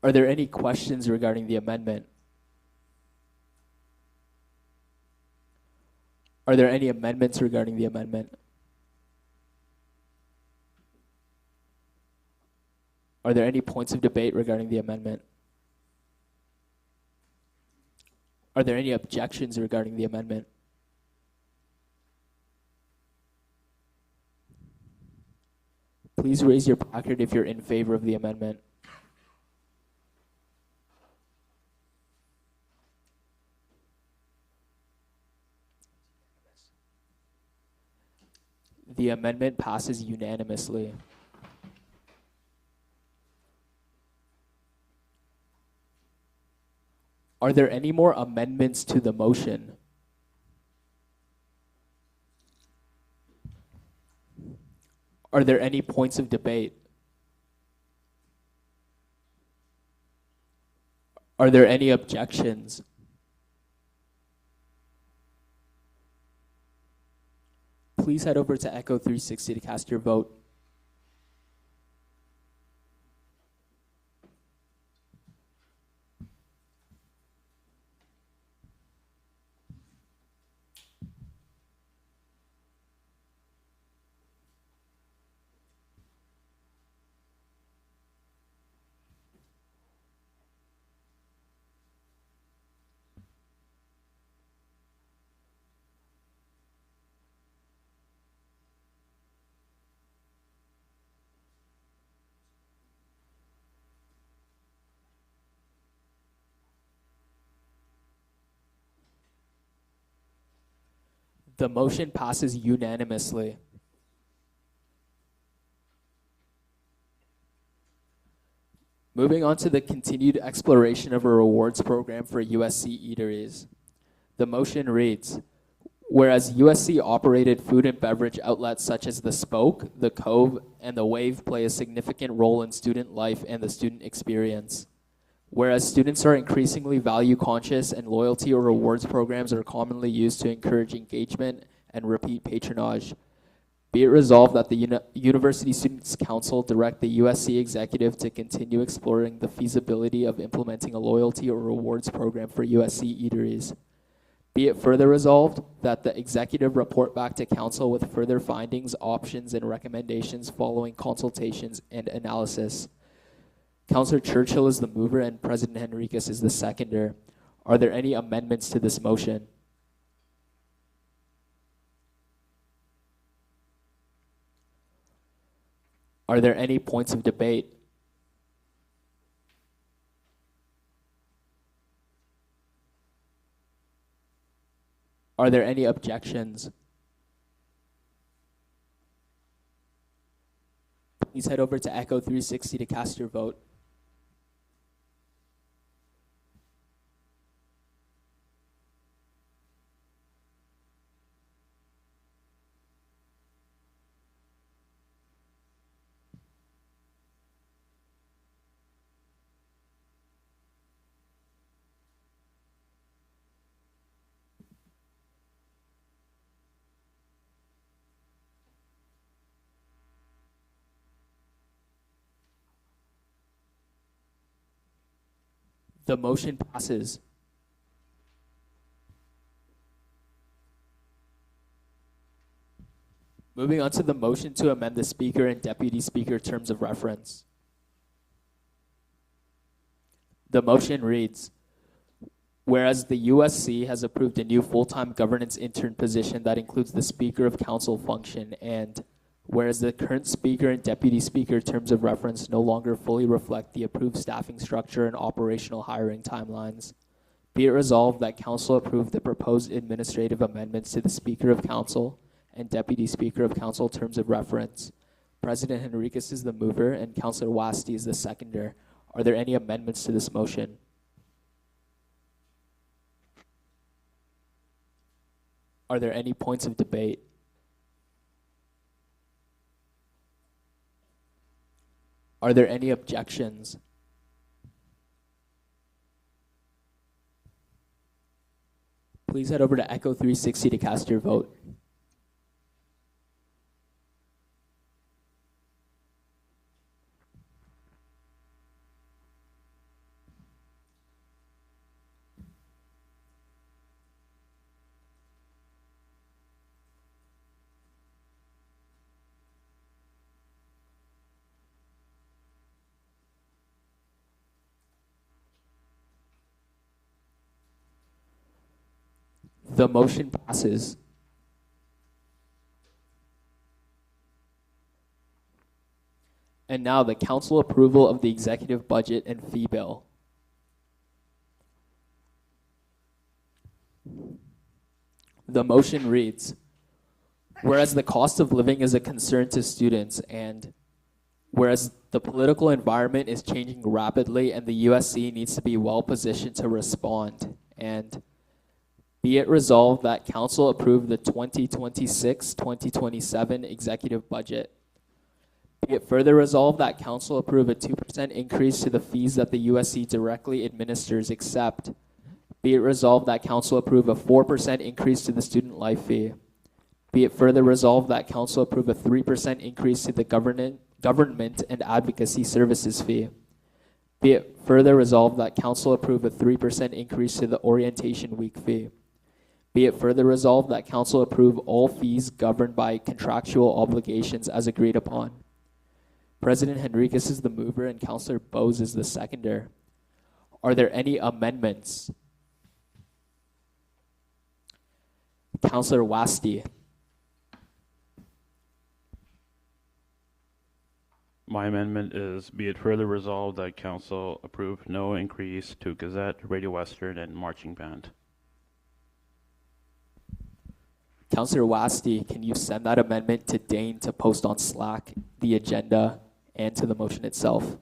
Are there any questions regarding the amendment? Are there any amendments regarding the amendment? Are there any points of debate regarding the amendment? Are there any objections regarding the amendment? Please raise your placard if you're in favor of the amendment. The amendment passes unanimously. Are there any more amendments to the motion? Are there any points of debate? Are there any objections? Please head over to Echo 360 to cast your vote. The motion passes unanimously. Moving on to the continued exploration of a rewards program for USC eateries. The motion reads, whereas USC operated food and beverage outlets such as the Spoke, the Cove, and the Wave play a significant role in student life and the student experience. Whereas students are increasingly value conscious and loyalty or rewards programs are commonly used to encourage engagement and repeat patronage. Be it resolved that the University Students' Council direct the USC executive to continue exploring the feasibility of implementing a loyalty or rewards program for USC eateries. Be it further resolved that the executive report back to council with further findings, options, and recommendations following consultations and analysis. Councillor Churchill is the mover and President Henriquez is the seconder. Are there any amendments to this motion? Are there any points of debate? Are there any objections? Please head over to Echo 360 to cast your vote. The motion passes. Moving on to the motion to amend the Speaker and Deputy Speaker terms of reference. The motion reads, whereas the USC has approved a new full-time governance intern position that includes the Speaker of Council function, and whereas the current Speaker and Deputy Speaker terms of reference no longer fully reflect the approved staffing structure and operational hiring timelines, be it resolved that Council approve the proposed administrative amendments to the Speaker of Council and Deputy Speaker of Council terms of reference. President Henriquez is the mover and Councillor Wasti is the seconder. Are there any amendments to this motion? Are there any points of debate? Are there any objections? Please head over to Echo 360 to cast your vote. The motion passes. And now the council approval of the executive budget and fee bill. The motion reads, whereas the cost of living is a concern to students and whereas the political environment is changing rapidly and the USC needs to be well positioned to respond, and be it resolved that council approve the 2026-2027 executive budget. Be it further resolved that council approve a 2% increase to the fees that the USC directly administers, except be it resolved that council approve a 4% increase to the student life fee. Be it further resolved that council approve a 3% increase to the government and advocacy services fee. Be it further resolved that council approve a 3% increase to the orientation week fee. Be it further resolved that council approve all fees governed by contractual obligations as agreed upon. President Henriquez is the mover and Councillor Bose is the seconder. Are there any amendments? Councillor Wasti. My amendment is, be it further resolved that council approve no increase to Gazette, Radio Western, and Marching Band. Councillor Wasti, can you send that amendment to Dane to post on Slack, the agenda, and to the motion itself?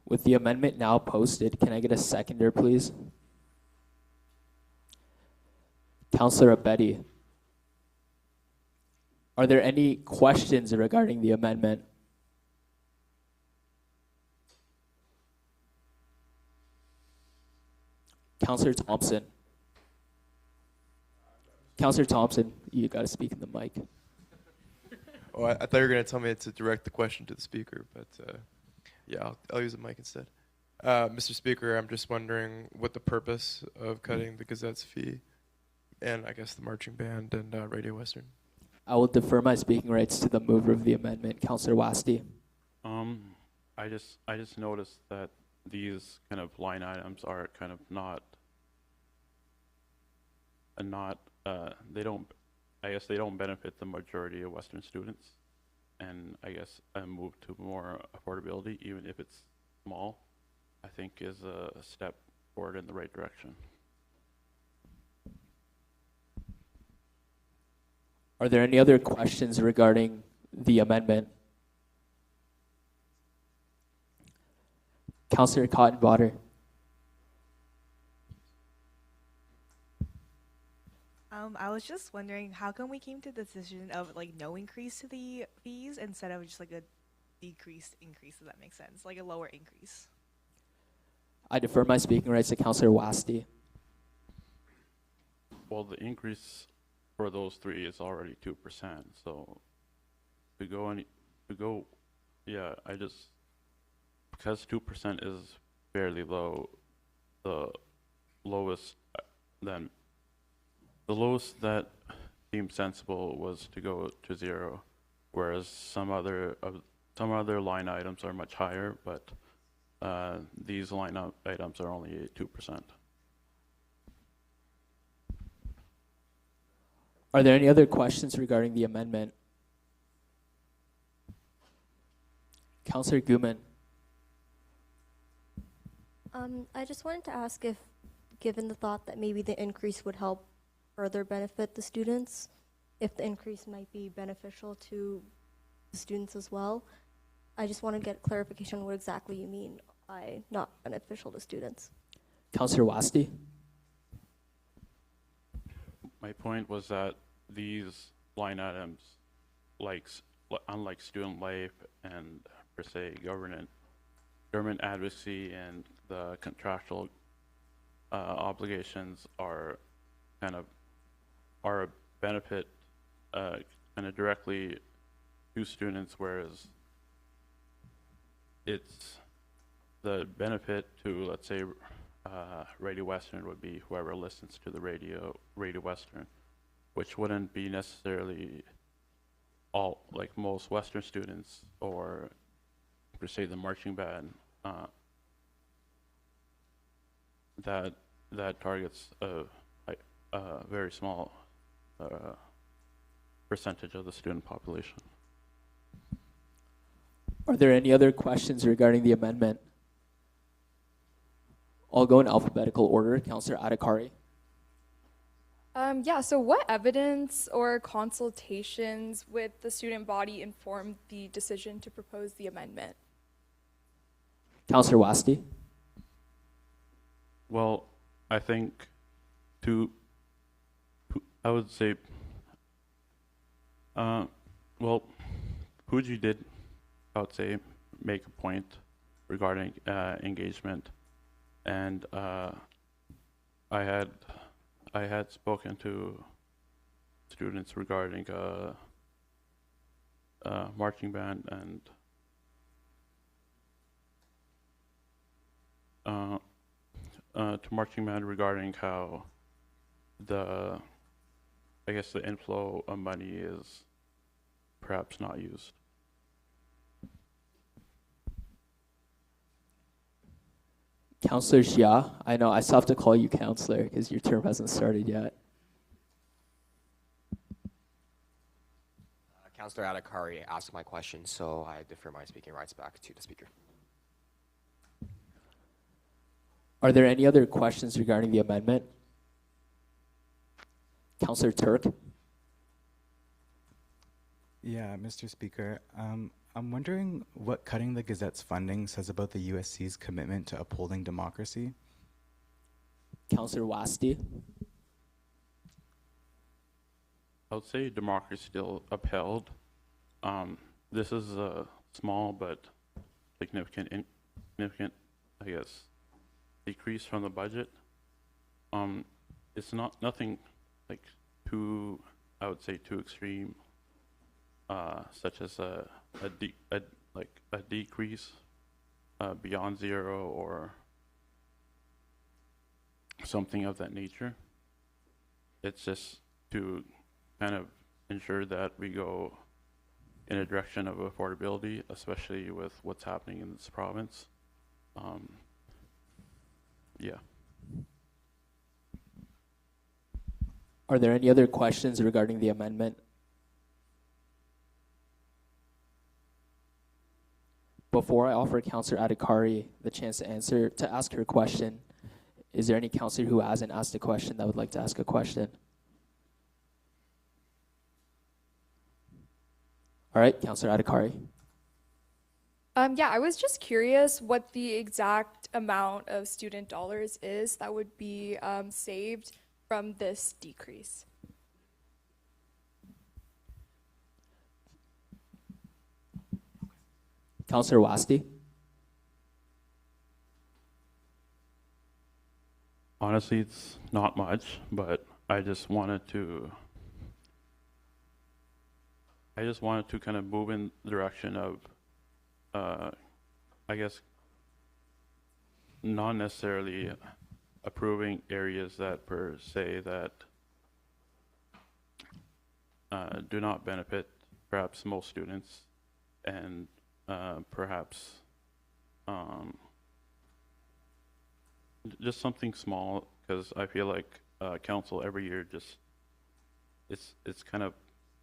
With the amendment now posted, can I get a seconder, please? Councillor Abedi. Are there any questions regarding the amendment? Councillor Thompson. Councillor Thompson, you got to speak in the mic. Oh, I thought you were going to tell me to direct the question to the speaker, but yeah, I'll use the mic instead. Mr. Speaker, I'm just wondering what the purpose of cutting the Gazette's fee and I guess the marching band and Radio Western. I will defer my speaking rights to the mover of the amendment, Councillor Wasti. I just noticed that these kind of line items are kind of not they don't benefit the majority of Western students, and I guess a move to more affordability, even if it's small, I think is a step forward in the right direction. Are there any other questions regarding the amendment? Councillor Cottonwater. I was just wondering, how come we came to the decision of like no increase to the fees instead of just like a decreased increase, if that makes sense, like a lower increase? I defer my speaking rights to Councillor Wasti. Well, the increase for those three is already 2%, so because 2% is fairly low, the lowest the lowest that seemed sensible was to go to 0, whereas some other line items are much higher, but these items are only 2%. Are there any other questions regarding the amendment? Councillor Guman. I just wanted to ask if, given the thought that maybe the increase would help further benefit the students, if the increase might be beneficial to the students as well. I just want to get clarification on what exactly you mean by not beneficial to students. Councillor Wasti. My point was that these line items, unlike student life and per se government advocacy and the contractual obligations are a benefit kind of directly to students, whereas it's the benefit to, let's say, Radio Western would be whoever listens to the Radio Western, which wouldn't be necessarily all, like most Western students, or per se the marching band, that targets a very small percentage of the student population. Are there any other questions regarding the amendment? I'll go in alphabetical order. Councillor Adhikari. Yeah, so what evidence or consultations with the student body informed the decision to propose the amendment? Councillor Wasti. Well, I think I would say, well, Puji did, I would say, make a point regarding engagement, and I had spoken to students regarding marching band and to marching band regarding how the inflow of money is perhaps not used. Councillor Xia, I know I still have to call you councillor because your term hasn't started yet. Councillor Adhikari asked my question, so I defer my speaking rights back to the speaker. Are there any other questions regarding the amendment? Councillor Turk. Yeah, Mr. Speaker. I'm wondering what cutting the Gazette's funding says about the USC's commitment to upholding democracy. Councillor Wasti. I would say democracy still upheld. This is a small but significant, I guess, decrease from the budget. It's nothing like too, I would say, too extreme, such as a decrease beyond 0 or something of that nature. It's just to kind of ensure that we go in a direction of affordability, especially with what's happening in this province. Yeah. Are there any other questions regarding the amendment? Before I offer Councillor Adhikari the chance to ask her question, is there any councillor who hasn't asked a question that would like to ask a question? All right, Councillor Adhikari. Yeah, I was just curious what the exact amount of student dollars is that would be saved from this decrease. Councillor Wasti. Honestly, it's not much, but I just wanted to kind of move in the direction of, I guess, not necessarily approving areas that per se that do not benefit perhaps most students, and perhaps just something small, because I feel like council every year just it's kind of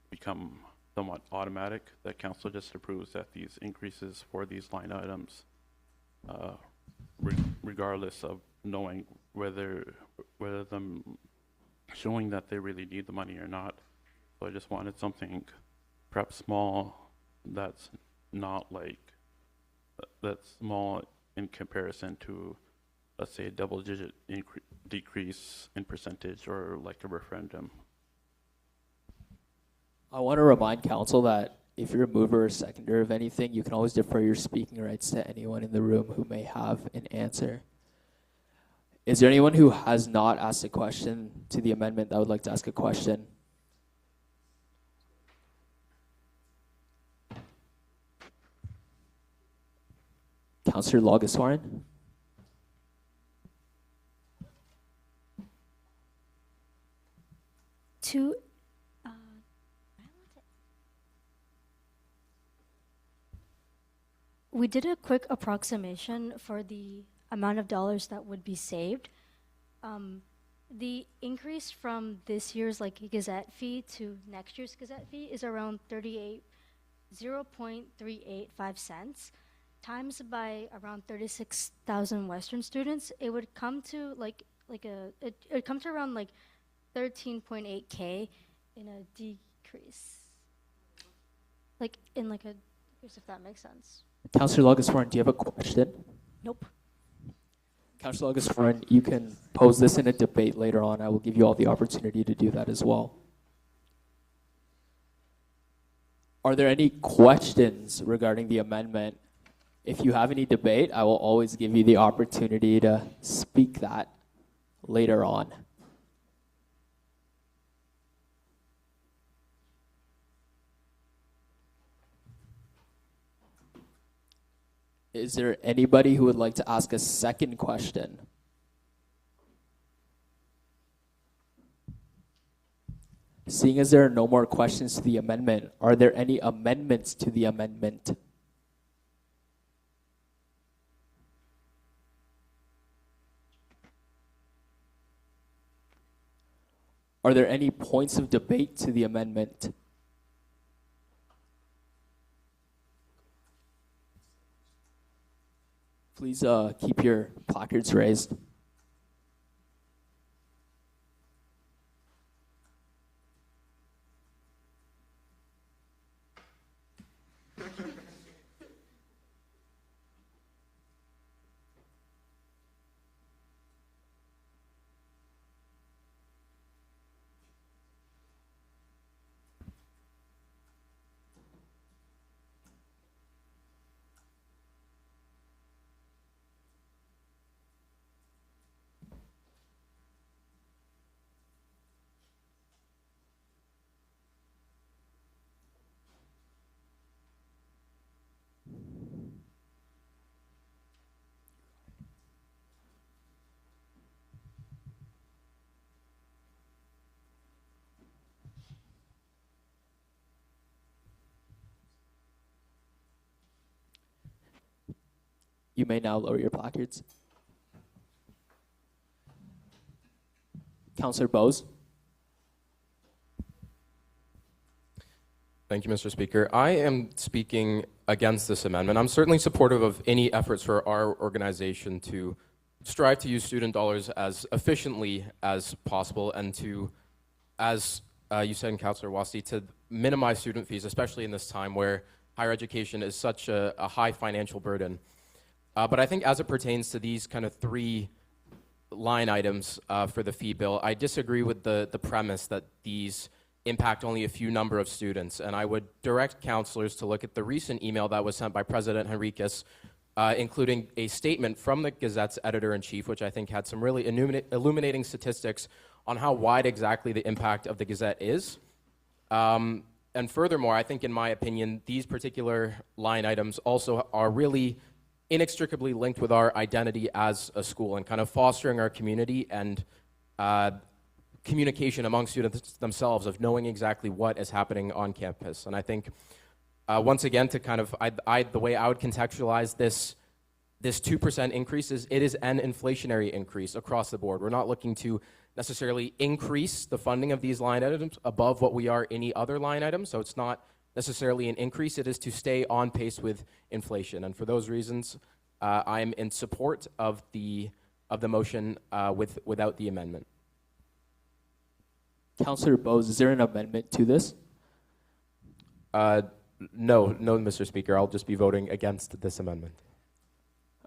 become somewhat automatic that council just approves that these increases for these line items, regardless of knowing whether them showing that they really need the money or not. So I just wanted something perhaps small that's not like that's small in comparison to, let's say, a double-digit decrease in percentage or like a referendum. I want to remind council that if you're a mover or seconder of anything, you can always defer your speaking rights to anyone in the room who may have an answer. Is there anyone who has not asked a question to the amendment that would like to ask a question? Councillor Logaswaran? We did a quick approximation for the amount of dollars that would be saved. The increase from this year's Gazette fee to next year's Gazette fee is around 0.385 cents. Times by around 36,000 Western students, it would come to it comes to around 13.8K in a decrease. If that makes sense. Councillor Logaswaran, do you have a question? Nope. Councillor Logaswaran, you can pose this in a debate later on. I will give you all the opportunity to do that as well. Are there any questions regarding the amendment? If you have any debate, I will always give you the opportunity to speak that later on. Is there anybody who would like to ask a second question? Seeing as there are no more questions to the amendment, are there any amendments to the amendment? Are there any points of debate to the amendment? Please keep your placards raised. You may now lower your placards. Councillor Bose. Thank you, Mr. Speaker. I am speaking against this amendment. I'm certainly supportive of any efforts for our organization to strive to use student dollars as efficiently as possible and to, as you said, Councillor Wasti, to minimize student fees, especially in this time where higher education is such a high financial burden. But I think as it pertains to these kind of three line items for the fee bill, I disagree with the premise that these impact only a few number of students. And I would direct councillors to look at the recent email that was sent by President Henriquez, including a statement from the Gazette's editor-in-chief, which I think had some really illuminating statistics on how wide exactly the impact of the Gazette is. And furthermore, I think in my opinion, these particular line items also are really inextricably linked with our identity as a school and kind of fostering our community and communication among students themselves of knowing exactly what is happening on campus. And I think, once again, to kind of, the way I would contextualize this 2% increase is it is an inflationary increase across the board. We're not looking to necessarily increase the funding of these line items above what we are any other line item, so it's not necessarily an increase. It is to stay on pace with inflation. And for those reasons, I'm in support of the motion without the amendment. Councillor Bose, is there an amendment to this? No, Mr. Speaker. I'll just be voting against this amendment.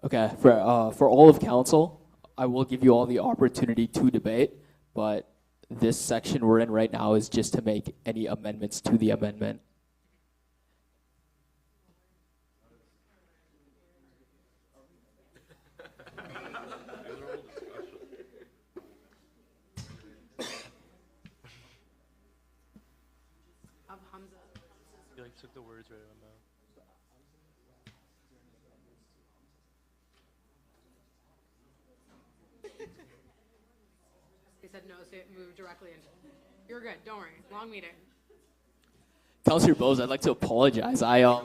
Okay, for all of council, I will give you all the opportunity to debate, but this section we're in right now is just to make any amendments to the amendment. You like took the words right out of my mouth. They said no, so it moved directly into. You're good. Don't worry. Long meeting. Councillor Bose, I'd like to apologize. I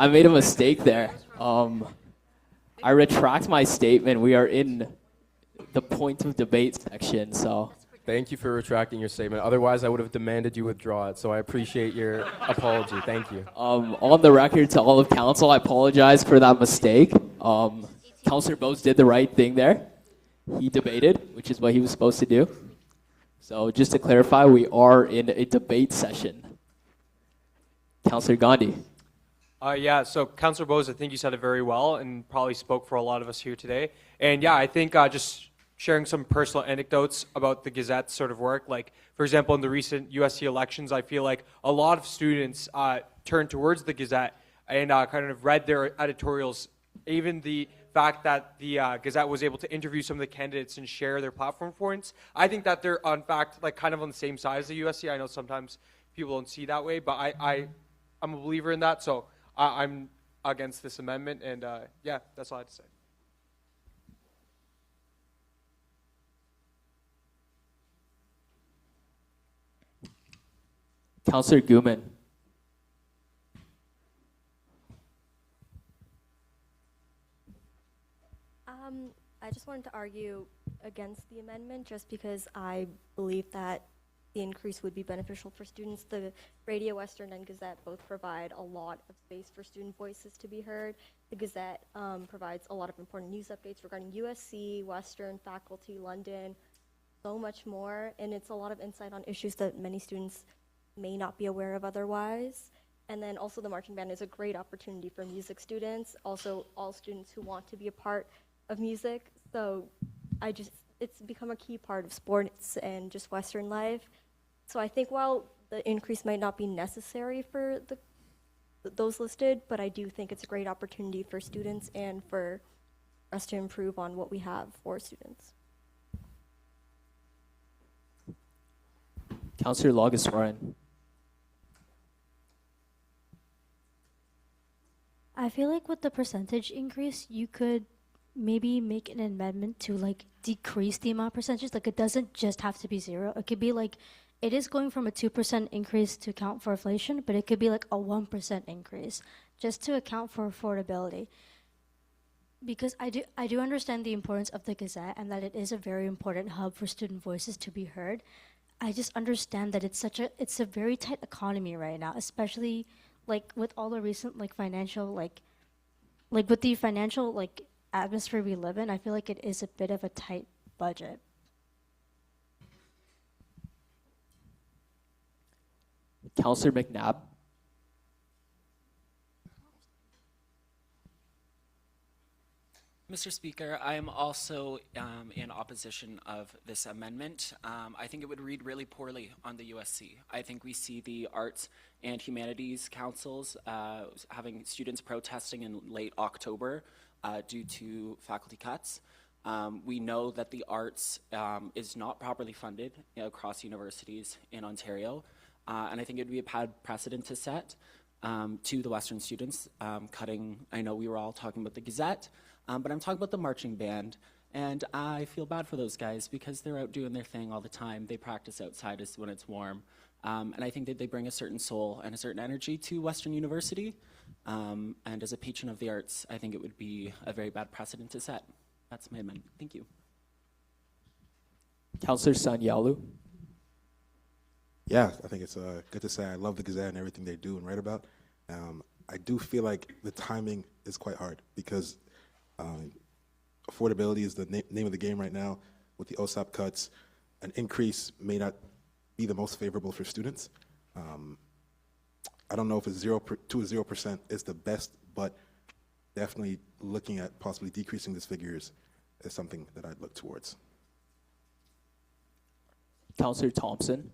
made a mistake there. I retract my statement. We are in the point of debate section, so. Thank you for retracting your statement. Otherwise, I would have demanded you withdraw it, so I appreciate your apology. Thank you. On the record to all of council, I apologize for that mistake. Councillor Bose did the right thing there. He debated, which is what he was supposed to do. So just to clarify, we are in a debate session. Councillor Gandhi. Yeah, so Councillor Bose, I think you said it very well and probably spoke for a lot of us here today. And yeah, I think just sharing some personal anecdotes about the Gazette sort of work. Like, for example, in the recent USC elections, I feel like a lot of students turned towards the Gazette and kind of read their editorials. Even the fact that the Gazette was able to interview some of the candidates and share their platform points, I think that they're, in fact, like kind of on the same side as the USC. I know sometimes people don't see that way, but I'm a believer in that, so I'm against this amendment, and yeah, that's all I have to say. Councillor Gooman. I just wanted to argue against the amendment just because I believe that the increase would be beneficial for students. The Radio Western and Gazette both provide a lot of space for student voices to be heard. The Gazette provides a lot of important news updates regarding USC, Western, faculty, London, so much more, and it's a lot of insight on issues that many students may not be aware of otherwise. And then also the marching band is a great opportunity for music students, also all students who want to be a part of music. So it's become a key part of sports and just Western life. So I think while the increase might not be necessary for those listed, but I do think it's a great opportunity for students and for us to improve on what we have for students. Councillor Lagaswaran. I feel like with the percentage increase, you could maybe make an amendment to like decrease the amount of percentages. Like it doesn't just have to be 0. It could be like, it is going from a 2% increase to account for inflation, but it could be like a 1% increase just to account for affordability. Because I do understand the importance of the Gazette and that it is a very important hub for student voices to be heard. I just understand that it's a very tight economy right now, especially like with all the recent like financial like with the financial like atmosphere we live in. I feel like it is a bit of a tight budget. Councillor McNabb. Mr. Speaker, I am also in opposition of this amendment. I think it would read really poorly on the USC. I think we see the Arts and Humanities Councils having students protesting in late October due to faculty cuts. We know that the arts is not properly funded across universities in Ontario, and I think it would be a bad precedent to set to the Western students cutting. I know we were all talking about the Gazette, but I'm talking about the marching band And I feel bad for those guys because they're out doing their thing all the time. They practice outside when it's warm. And I think that they bring a certain soul and a certain energy to Western University. And as a patron of the arts, I think it would be a very bad precedent to set. That's my amendment. Thank you. Councillor Sanyalu. Yeah, I think it's good to say I love the Gazette and everything they do and write about. I do feel like the timing is quite hard because affordability is the name of the game right now. With the OSAP cuts, an increase may not be the most favorable for students. I don't know if 0% is the best, but definitely looking at possibly decreasing this figures is something that I'd look towards. Councillor Thompson.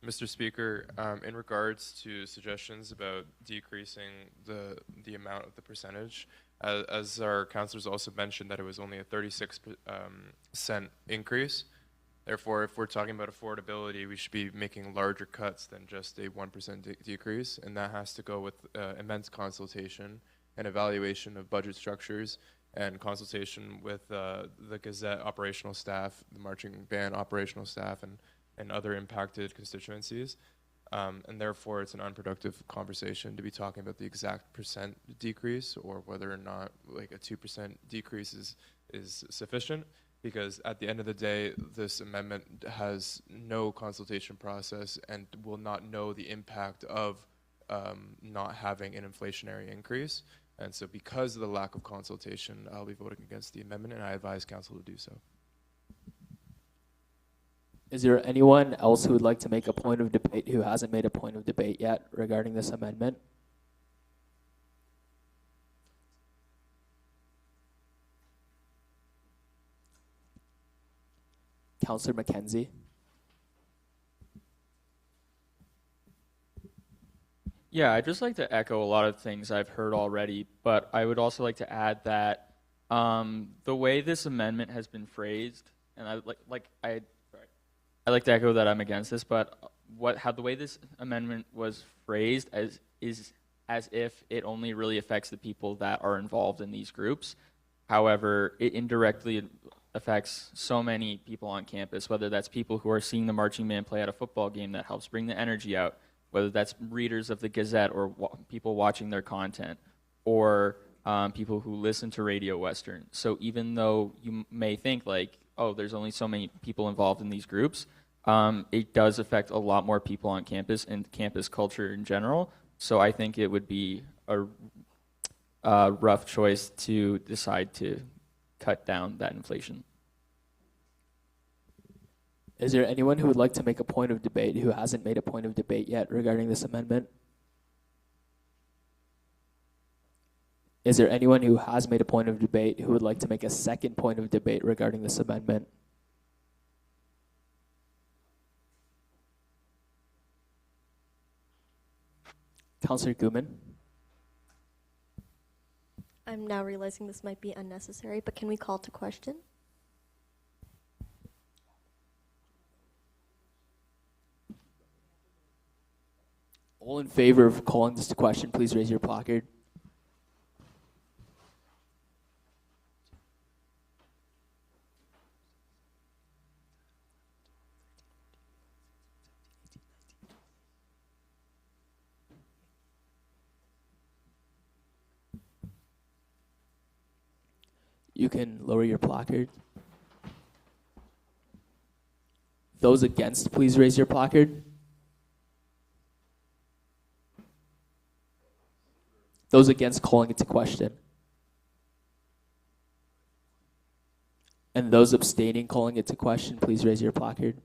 Mr. Speaker, in regards to suggestions about decreasing the amount of the percentage, as our councillors also mentioned that it was only a 36% increase. Therefore, if we're talking about affordability, we should be making larger cuts than just a 1% decrease, and that has to go with immense consultation and evaluation of budget structures and consultation with the Gazette operational staff, the marching band operational staff, and other impacted constituencies. And therefore, it's an unproductive conversation to be talking about the exact percent decrease or whether or not like a 2% decrease is sufficient, because at the end of the day, this amendment has no consultation process and will not know the impact of not having an inflationary increase. And so because of the lack of consultation, I'll be voting against the amendment, and I advise council to do so. Is there anyone else who would like to make a point of debate who hasn't made a point of debate yet regarding this amendment? Councillor McKenzie. Yeah, I'd just like to echo a lot of things I've heard already, but I would also like to add that the way this amendment has been phrased, and I'd like to echo that I'm against this, but how the way this amendment was phrased is as if it only really affects the people that are involved in these groups. However, it indirectly affects so many people on campus, whether that's people who are seeing the marching band play at a football game that helps bring the energy out, whether that's readers of the Gazette or people watching their content, or people who listen to Radio Western. So even though you may think like, oh, there's only so many people involved in these groups, it does affect a lot more people on campus and campus culture in general. So I think it would be a rough choice to decide to cut down that inflation. Is there anyone who would like to make a point of debate who hasn't made a point of debate yet regarding this amendment? Is there anyone who has made a point of debate who would like to make a second point of debate regarding this amendment? Councillor Guman. I'm now realizing this might be unnecessary, but can we call to question? All in favor of calling this to question, please raise your placard. You can lower your placard. Those against, please raise your placard. Those against calling it to question. And those abstaining calling it to question, please raise your placard.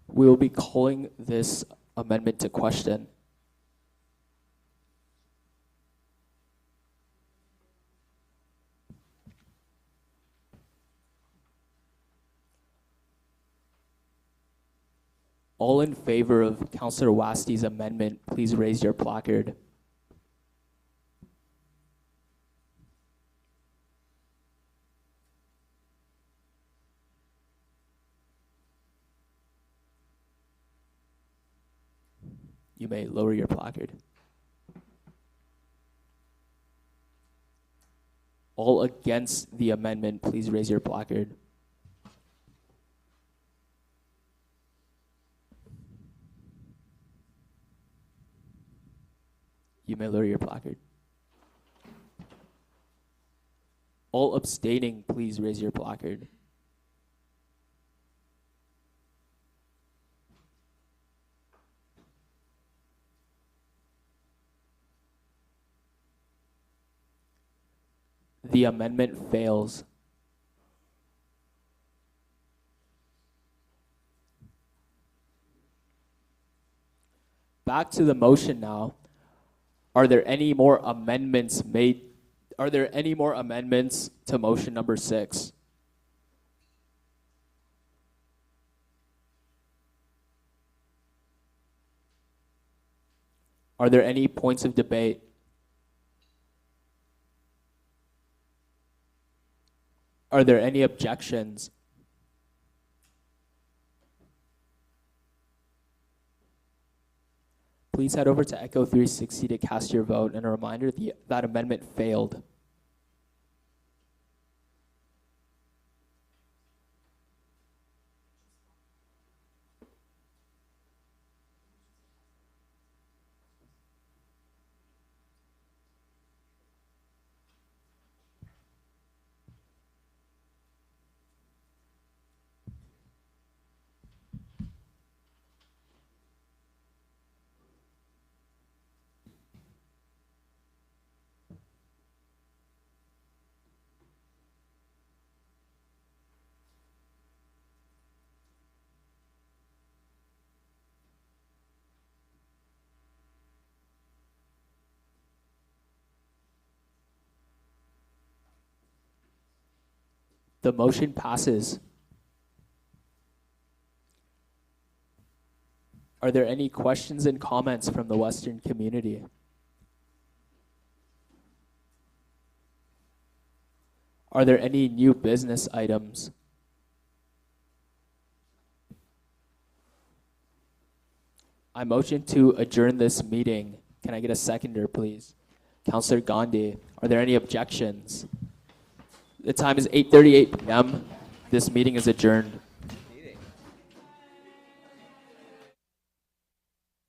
We will be calling this amendment to question. All in favor of Councillor Wasti's amendment, please raise your placard. You may lower your placard. All against the amendment, please raise your placard. You may lower your placard. All abstaining, please raise your placard. The amendment fails. Back to the motion now. Are there any more amendments made? Are there any more amendments to motion number 6? Are there any points of debate? Are there any objections? Please head over to Echo 360 to cast your vote, and a reminder that amendment failed. The motion passes. Are there any questions and comments from the Western community? Are there any new business items? I motion to adjourn this meeting. Can I get a seconder, please? Councillor Gandhi, are there any objections? The time is 8:38 p.m. This meeting is adjourned.